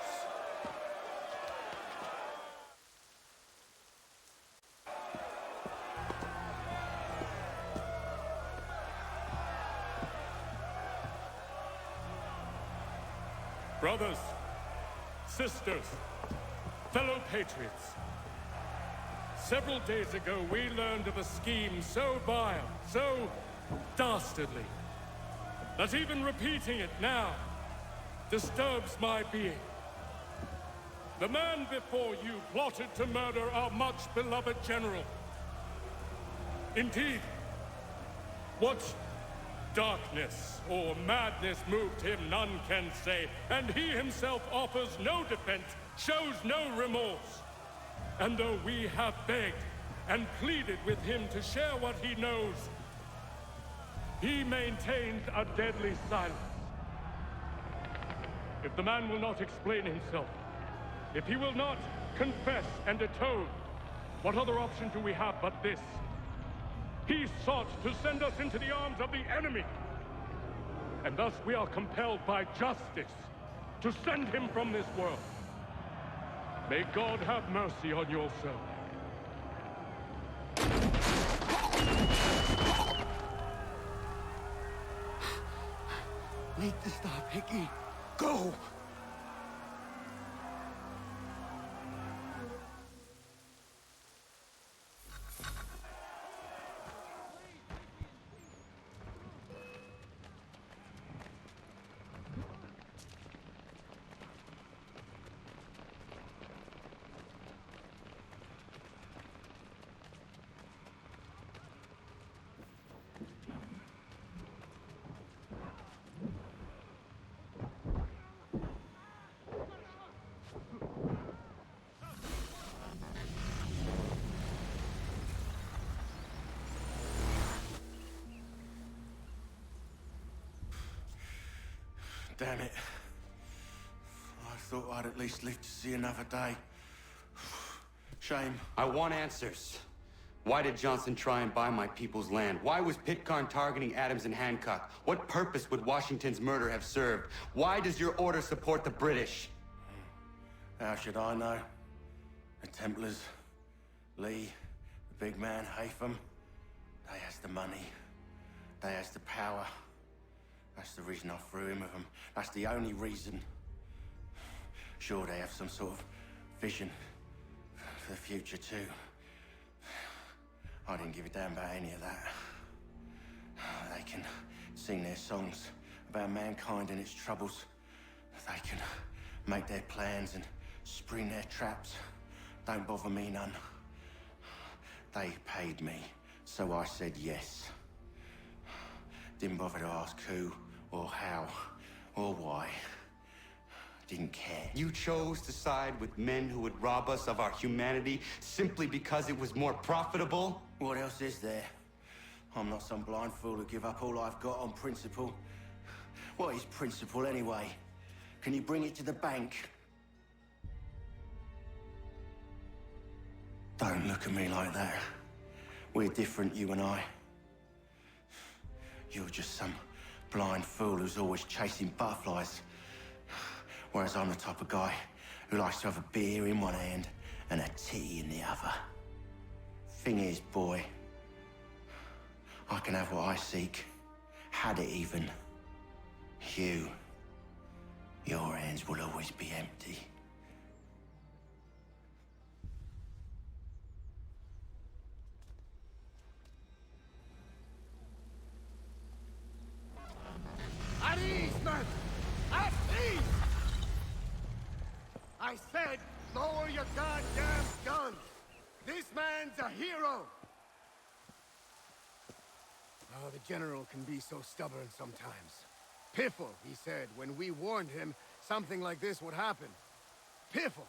Brothers, sisters, fellow patriots. Several days ago, we learned of a scheme so vile, so dastardly, that even repeating it now disturbs my being. The man before you plotted to murder our much-beloved general. Indeed, what darkness or madness moved him, none can say, and he himself offers no defense, shows no remorse. And though we have begged and pleaded with him to share what he knows, he maintains a deadly silence. If the man will not explain himself, if he will not confess and atone, what other option do we have but this? He sought to send us into the arms of the enemy. And thus we are compelled by justice to send him from this world. May God have mercy on your soul. Need to stop, Hickey. Go! Damn it. I thought I'd at least live to see another day. Shame. I want answers. Why did Johnson try and buy my people's land? Why was Pitcairn targeting Adams and Hancock? What purpose would Washington's murder have served? Why does your order support the British? How should I know? The Templars, Lee, the big man, Haytham, they has the money. They has the power. That's the reason I threw in with them. That's the only reason. Sure, they have some sort of vision for the future, too. I didn't give a damn about any of that. They can sing their songs about mankind and its troubles. They can make their plans and spring their traps. Don't bother me none. They paid me, so I said yes. Didn't bother to ask who, or how, or why. Didn't care. You chose to side with men who would rob us of our humanity simply because it was more profitable? What else is there? I'm not some blind fool to give up all I've got on principle. What is principle anyway? Can you bring it to the bank? Don't look at me like that. We're different, you and I. You're just some blind fool who's always chasing butterflies. Whereas I'm the type of guy who likes to have a beer in one hand and a tea in the other. Thing is, boy, I can have what I seek. Had it even. Your hands will always be empty. At ease, men! At ease! I said, lower your goddamn guns! This man's a hero! Oh, the General can be so stubborn sometimes. Piffle, he said, when we warned him something like this would happen. Piffle!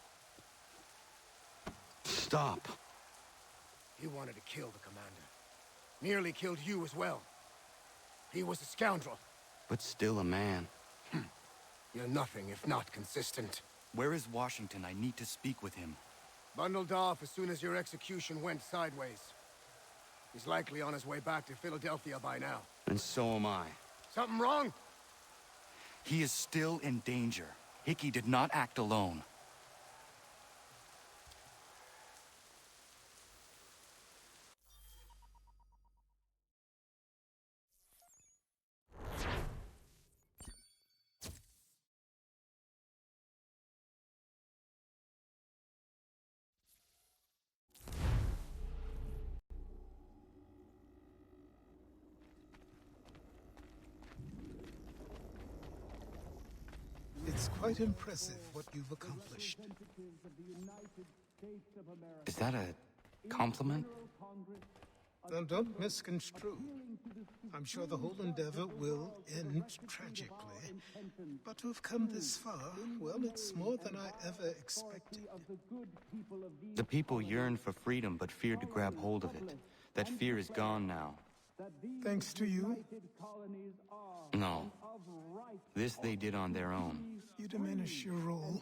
Stop. He wanted to kill the commander. Nearly killed you as well. He was a scoundrel. but still a man. You're nothing if not consistent. Where is Washington? I need to speak with him. Bundled off as soon as your execution went sideways. He's likely on his way back to Philadelphia by now. And so am I. Something wrong? He is still in danger. Hickey did not act alone. It's quite impressive what you've accomplished. Is that a compliment? Then don't misconstrue. I'm sure the whole endeavor will end tragically. But to have come this far, well, it's more than I ever expected. The people yearned for freedom but feared to grab hold of it. That fear is gone now. Thanks to you? No. This they did on their own. You diminish your role.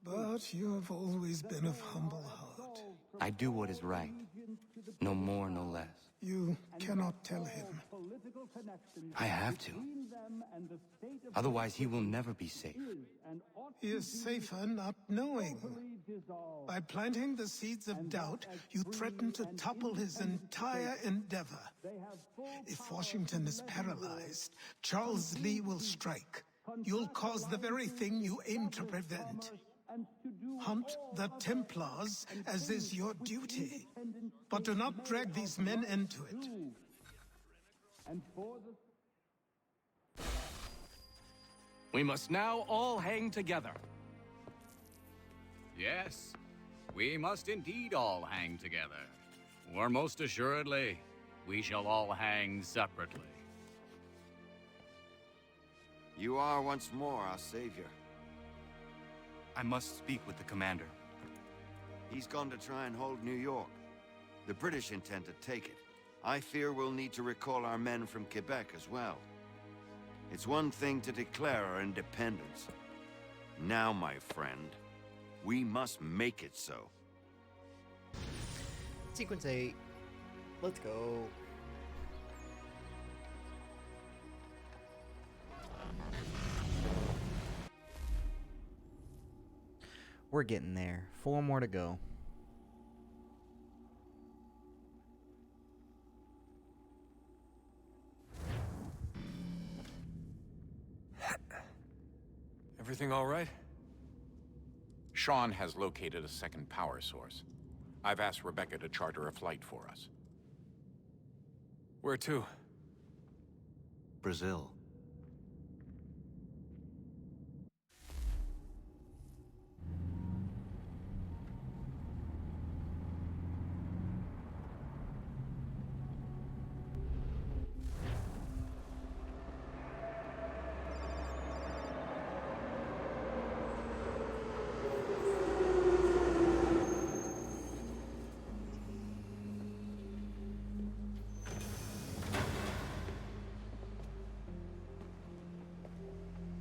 But you have always been of humble heart. I do what is right. No more, no less. You cannot tell him. I have to. Otherwise, he will never be safe. He is safer not knowing. By planting the seeds of doubt, you threaten to topple his entire endeavor. If Washington is paralyzed, Charles Lee will strike. You'll cause the very thing you aim to prevent. Hunt the Templars, as is your duty. But do not drag these men into it. We must now all hang together. Yes, we must indeed all hang together. Or most assuredly, we shall all hang separately. You are once more our savior. I must speak with the commander. He's gone to try and hold New York. The British intend to take it. I fear we'll need to recall our men from Quebec as well. It's one thing to declare our independence. Now, my friend, we must make it so. Sequence 8. Let's go. We're getting there. 4 more to go. Everything all right? Sean has located a second power source. I've asked Rebecca to charter a flight for us. Where to? Brazil.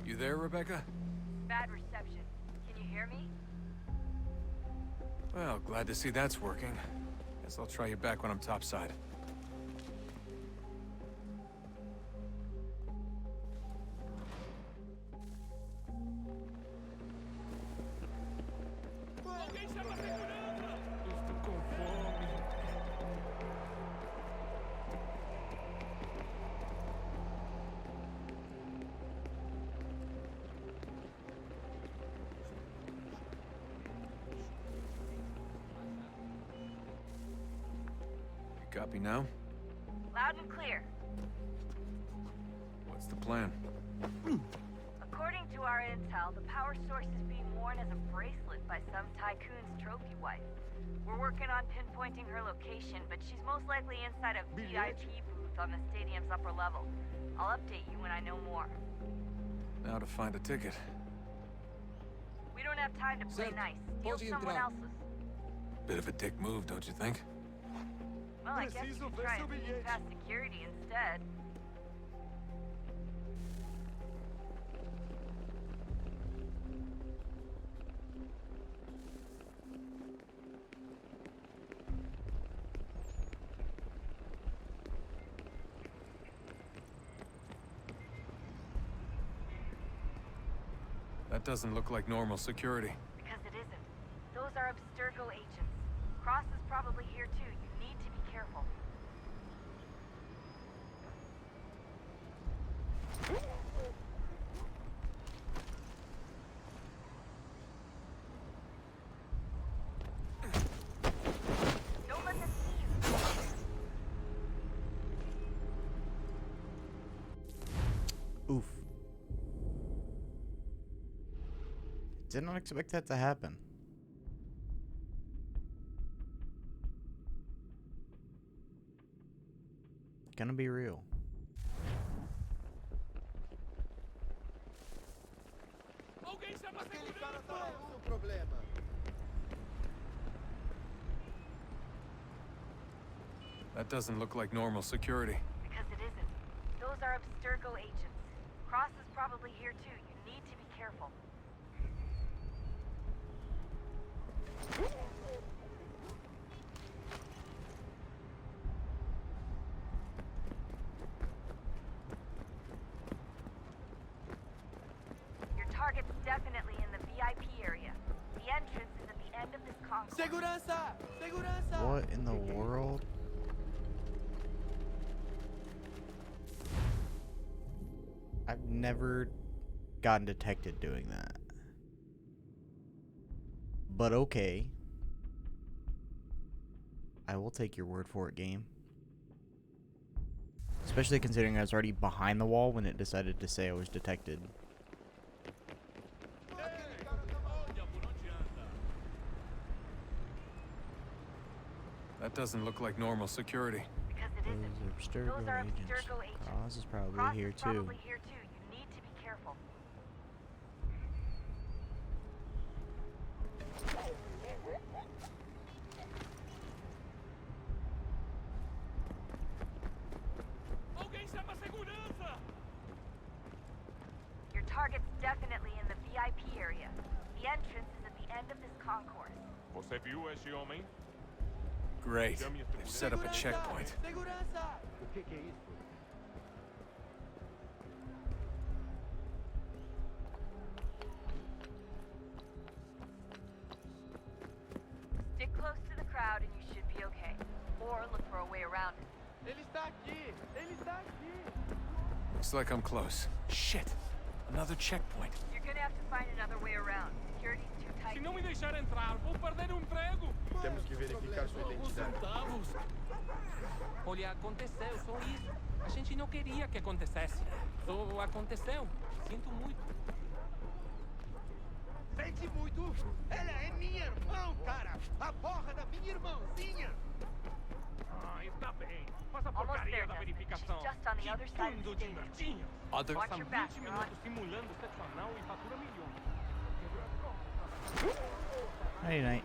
You there, Rebecca? Bad reception. Can you hear me? Well, glad to see that's working. Guess I'll try you back when I'm topside. Copy now? Loud and clear. What's the plan? According to our intel, the power source is being worn as a bracelet by some tycoon's trophy wife. We're working on pinpointing her location, but she's most likely inside a VIP booth on the stadium's upper level. I'll update you when I know more. Now to find a ticket. We don't have time to play nice. Steal someone else's. Bit of a dick move, don't you think? Well, I guess you could try and sneak past security instead. That doesn't look like normal security. Because it isn't. Those are Abstergo agents. Cross is probably here too. You need to be careful. Don't let them see you. Oof. Did not expect that to happen. Gonna be real. That doesn't look like normal security. Because it isn't. Those are Abstergo agents. Cross is probably here too. You need to be careful. Your target's definitely in the VIP area. The entrance is at the end of this concourse. Segurança! Segurança! What in the world? I've never gotten detected doing that. But okay. I will take your word for it, game. Especially considering I was already behind the wall when it decided to say I was detected. That doesn't look like normal security. Because it isn't. Those are Abstergo agents. Cross is probably Cross here is too. probably here too. You need to be careful. Your target's definitely in the VIP area. The entrance is at the end of this concourse. Você viu esse homem? Great. They've set up a checkpoint. Stick close to the crowd and you should be okay. Or look for a way around it. Ele está aqui! Ele está aqui! Looks like I'm close. Shit. Another checkpoint. You're gonna have to find another way around. Security's too tight. Se não me deixar entrar, vou perder o emprego. Temos que verificar sua identidade. Centavos. Olha, aconteceu, só isso. A gente não queria que acontecesse. Só aconteceu. Sinto muito. Sente muito? Ela é minha irmã, cara! A porra da minha irmãzinha! Ah, está bem. Faz a Almost porcaria there, da Desmond. verificação. She's just on the other side of the Bando de stage. merdinha. Other... Watch Passam your back, 20 you're on. minutos simulando sexo anal e fatura milhões. Night night.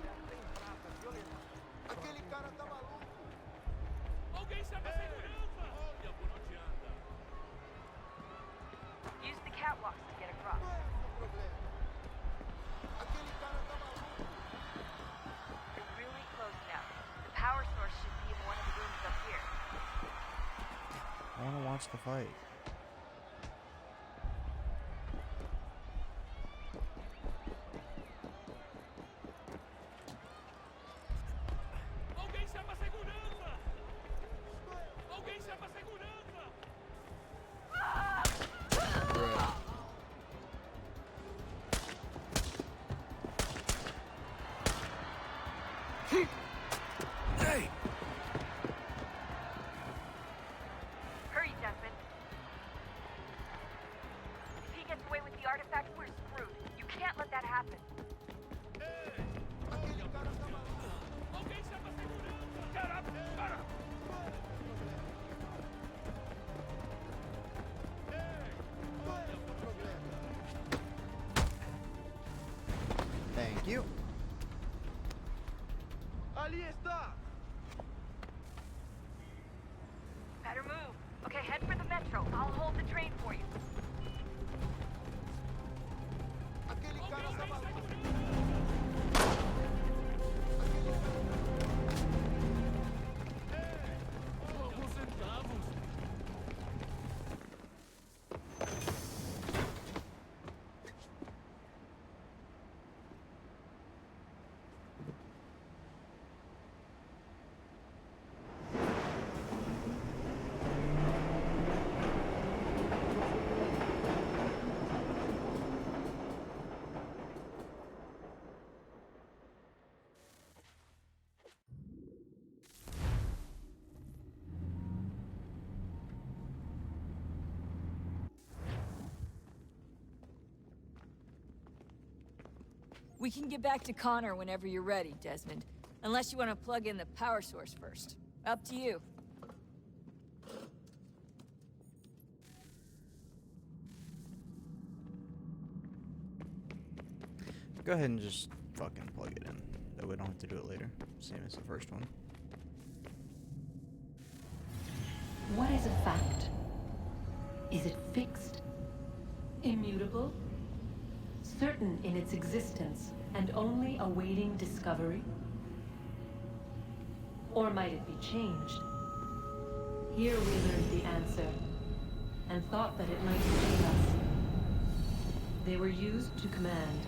Aquele cara tá maluco! Alguém chama a segurança! Olha por onde anda. Use the catwalks to get across. Aquele cara tá maluco! You're really close now. The power source should be in one of the rooms up here. I want to watch the fight. Alguém chama a segurança! Alguém chama a segurança! Hey! Hurry, Desmond. If he gets away with the artifact, we're screwed. You can't let that happen. Alguém chama a segurança! Cara, para! Thank you. Ali está! Better move. Okay, head for the metro. I'll hold the train for you. Aquele cara tá maluco! Alguns centavos. We can get back to Connor whenever you're ready, Desmond. Unless you want to plug in the power source first. Up to you. Go ahead and just fucking plug it in. That we don't have to do it later. Same as the first one. What is a fact? Is it fixed? Immutable? Certain in its existence and only awaiting discovery? Or might it be changed? Here we learned the answer, and thought that it might save us. They were used to command,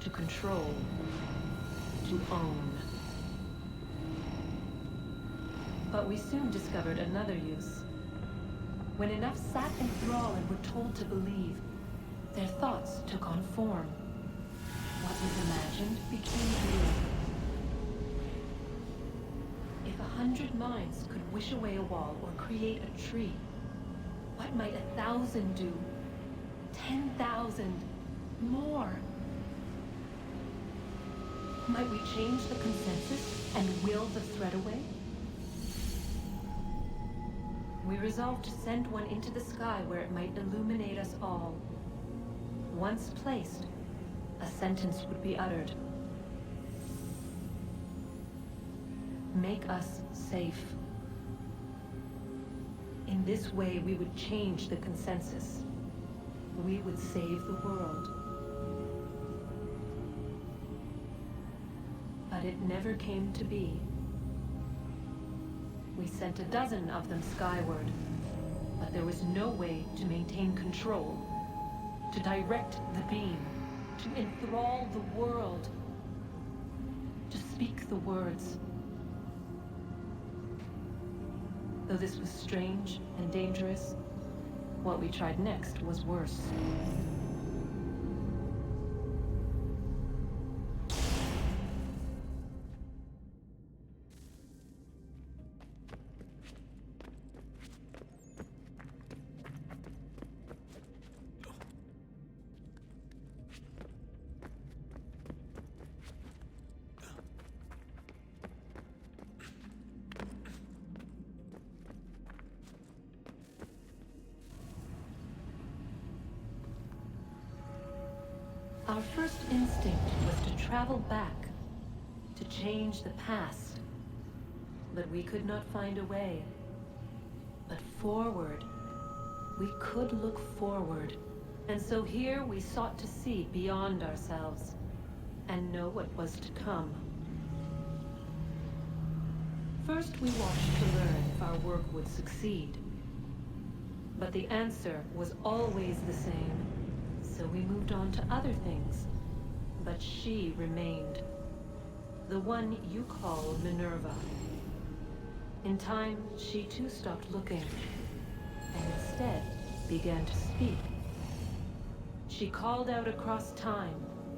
to control, to own. But we soon discovered another use. When enough sat in thrall and were told to believe, their thoughts took on form. What was imagined became real. If 100 minds could wish away a wall or create a tree, what might 1,000 do? 10,000? More? Might we change the consensus and will the thread away? We resolved to send one into the sky where it might illuminate us all. Once placed, a sentence would be uttered. Make us safe. In this way, we would change the consensus. We would save the world. But it never came to be. We sent a dozen of them skyward, but there was no way to maintain control, to direct the beam, to enthrall the world, to speak the words. Though this was strange and dangerous, what we tried next was worse. Our first instinct was to travel back, to change the past. But we could not find a way. But forward, we could look forward. And so here we sought to see beyond ourselves, and know what was to come. First we watched to learn if our work would succeed. But the answer was always the same. So we moved on to other things, but she remained. The one you call Minerva. In time, she too stopped looking, and instead began to speak. She called out across time,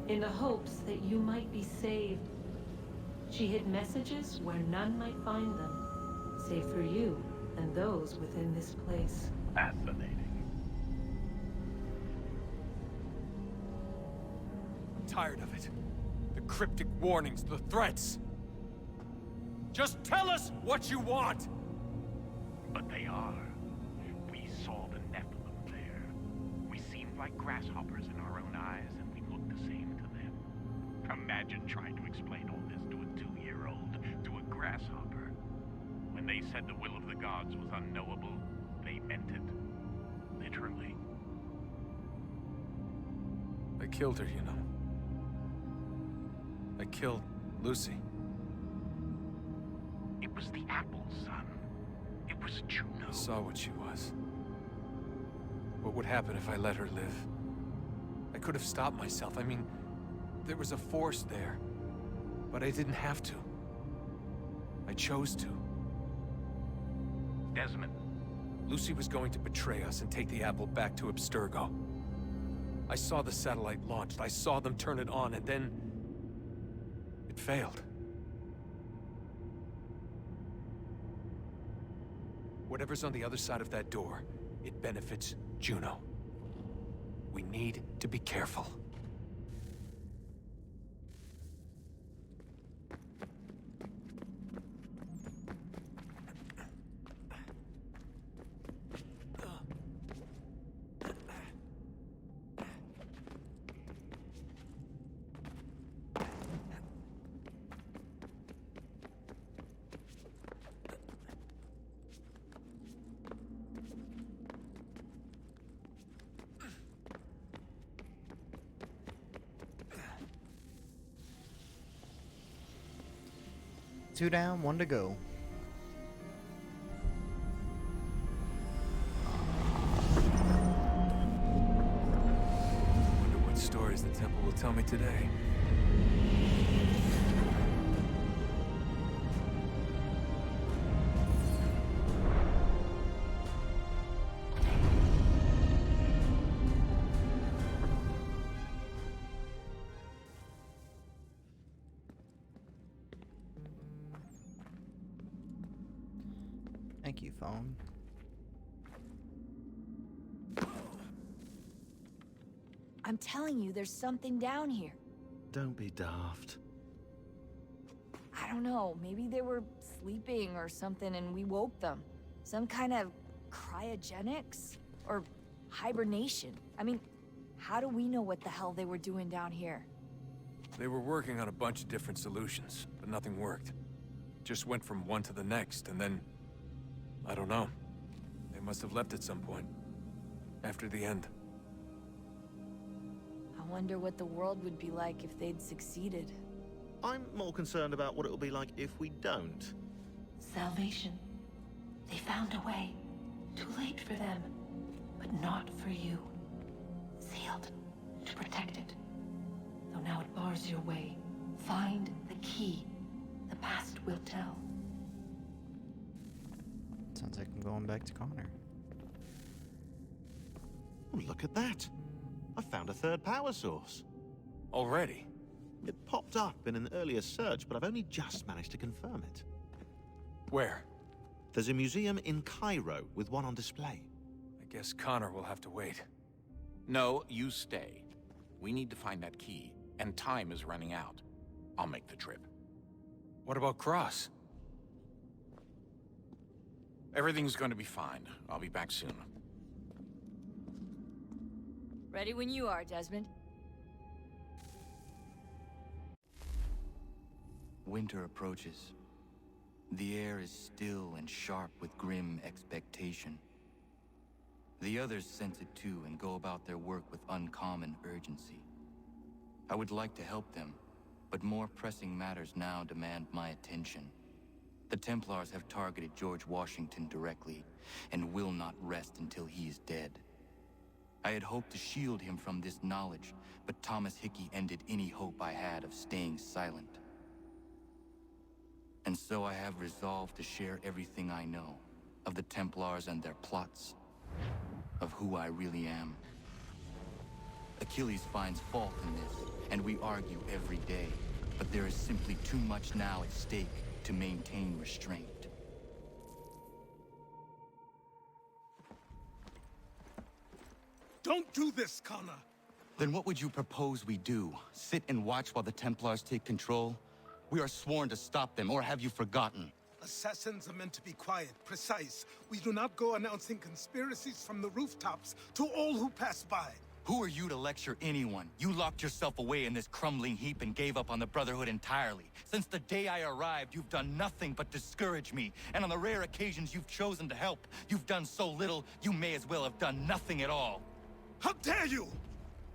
in the hopes that you might be saved. She hid messages where none might find them, save for you and those within this place. Fascinating. Tired of it. The cryptic warnings, the threats. Just tell us what you want! But they are. We saw the Nephilim there. We seemed like grasshoppers in our own eyes, and we looked the same to them. Imagine trying to explain all this to a 2-year-old, to a grasshopper. When they said the will of the gods was unknowable, they meant it. Literally. I killed her, you know. I killed Lucy. It was the apple, son. It was Juno. I saw what she was. What would happen if I let her live? I could have stopped myself. I mean, there was a force there. But I didn't have to. I chose to. Desmond. Lucy was going to betray us and take the apple back to Abstergo. I saw the satellite launched. I saw them turn it on, and then it failed. Whatever's on the other side of that door, it benefits Juno. We need to be careful. 2 down, 1 to go. Wonder what stories the temple will tell me today. Thank you, phone. I'm telling you, there's something down here. Don't be daft. I don't know, maybe they were sleeping or something and we woke them. Some kind of cryogenics? Or hibernation. I mean, how do we know what the hell they were doing down here? They were working on a bunch of different solutions, but nothing worked. Just went from one to the next, and then... I don't know. They must have left at some point. After the end. I wonder what the world would be like if they'd succeeded. I'm more concerned about what it'll be like if we don't. Salvation. They found a way. Too late for them, but not for you. Sealed to protect it. Though now it bars your way. Find the key. The past will tell. Sounds like I'm going back to Connor. Oh, look at that. I found a third power source. Already? It popped up in an earlier search, but I've only just managed to confirm it. Where? There's a museum in Cairo with one on display. I guess Connor will have to wait. No, you stay. We need to find that key, and time is running out. I'll make the trip. What about Cross? Everything's going to be fine. I'll be back soon. Ready when you are, Desmond. Winter approaches. The air is still and sharp with grim expectation. The others sense it too and go about their work with uncommon urgency. I would like to help them, but more pressing matters now demand my attention. The Templars have targeted George Washington directly, and will not rest until he is dead. I had hoped to shield him from this knowledge, but Thomas Hickey ended any hope I had of staying silent. And so I have resolved to share everything I know, of the Templars and their plots, of who I really am. Achilles finds fault in this, and we argue every day, but there is simply too much now at stake to maintain restraint. Don't do this, Connor! Then what would you propose we do? Sit and watch while the Templars take control? We are sworn to stop them, or have you forgotten? Assassins are meant to be quiet, precise. We do not go announcing conspiracies from the rooftops to all who pass by. Who are you to lecture anyone? You locked yourself away in this crumbling heap and gave up on the Brotherhood entirely. Since the day I arrived, you've done nothing but discourage me. And on the rare occasions you've chosen to help, you've done so little, you may as well have done nothing at all. How dare you!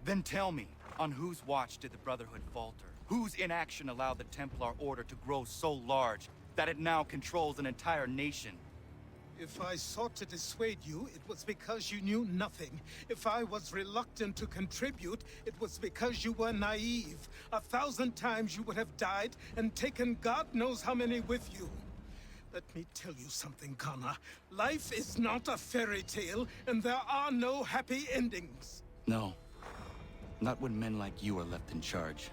Then tell me, on whose watch did the Brotherhood falter? Whose inaction allowed the Templar Order to grow so large that it now controls an entire nation? If I sought to dissuade you, it was because you knew nothing. If I was reluctant to contribute, it was because you were naive. 1,000 times you would have died and taken God knows how many with you. Let me tell you something, Connor. Life is not a fairy tale, and there are no happy endings. No. Not when men like you are left in charge.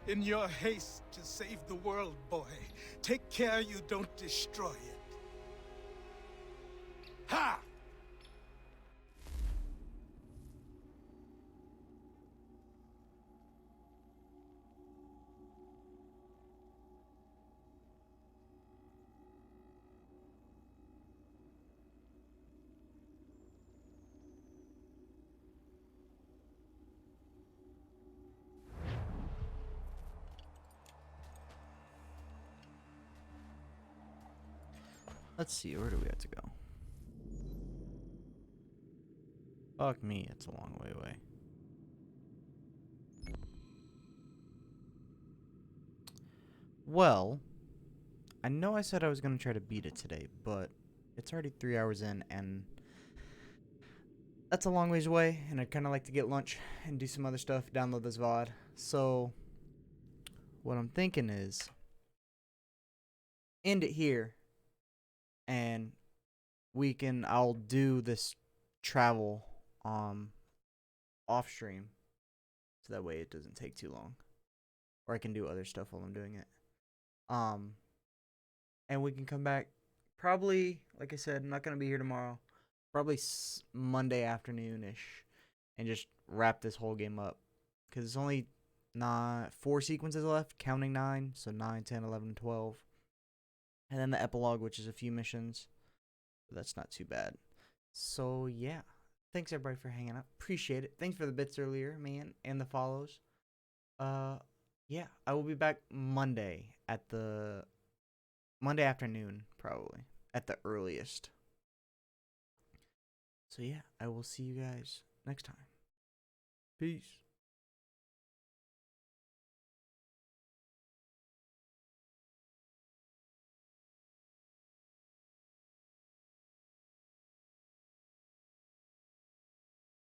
In your haste to save the world, boy, take care you don't destroy it. Ha! Let's see, where do we have to go? Fuck me, it's a long way away. Well, I know I said I was going to try to beat it today, but it's already 3 hours in, and that's a long ways away, and I'd kind of like to get lunch and do some other stuff, download this VOD. So, what I'm thinking is, end it here, and I'll do this travel off stream, so that way it doesn't take too long, or I can do other stuff while I'm doing it. And we can come back probably, like I said, I'm not going to be here tomorrow, probably Monday afternoon-ish, and just wrap this whole game up, because it's only 4 sequences left, counting 9, so 9, 10, 11, 12, and then the epilogue, which is a few missions, but that's not too bad. So yeah, thanks everybody for hanging out, appreciate it. Thanks for the bits earlier, man, and the follows. Yeah, I will be back Monday afternoon, probably, at the earliest. So yeah, I will see you guys next time. Peace.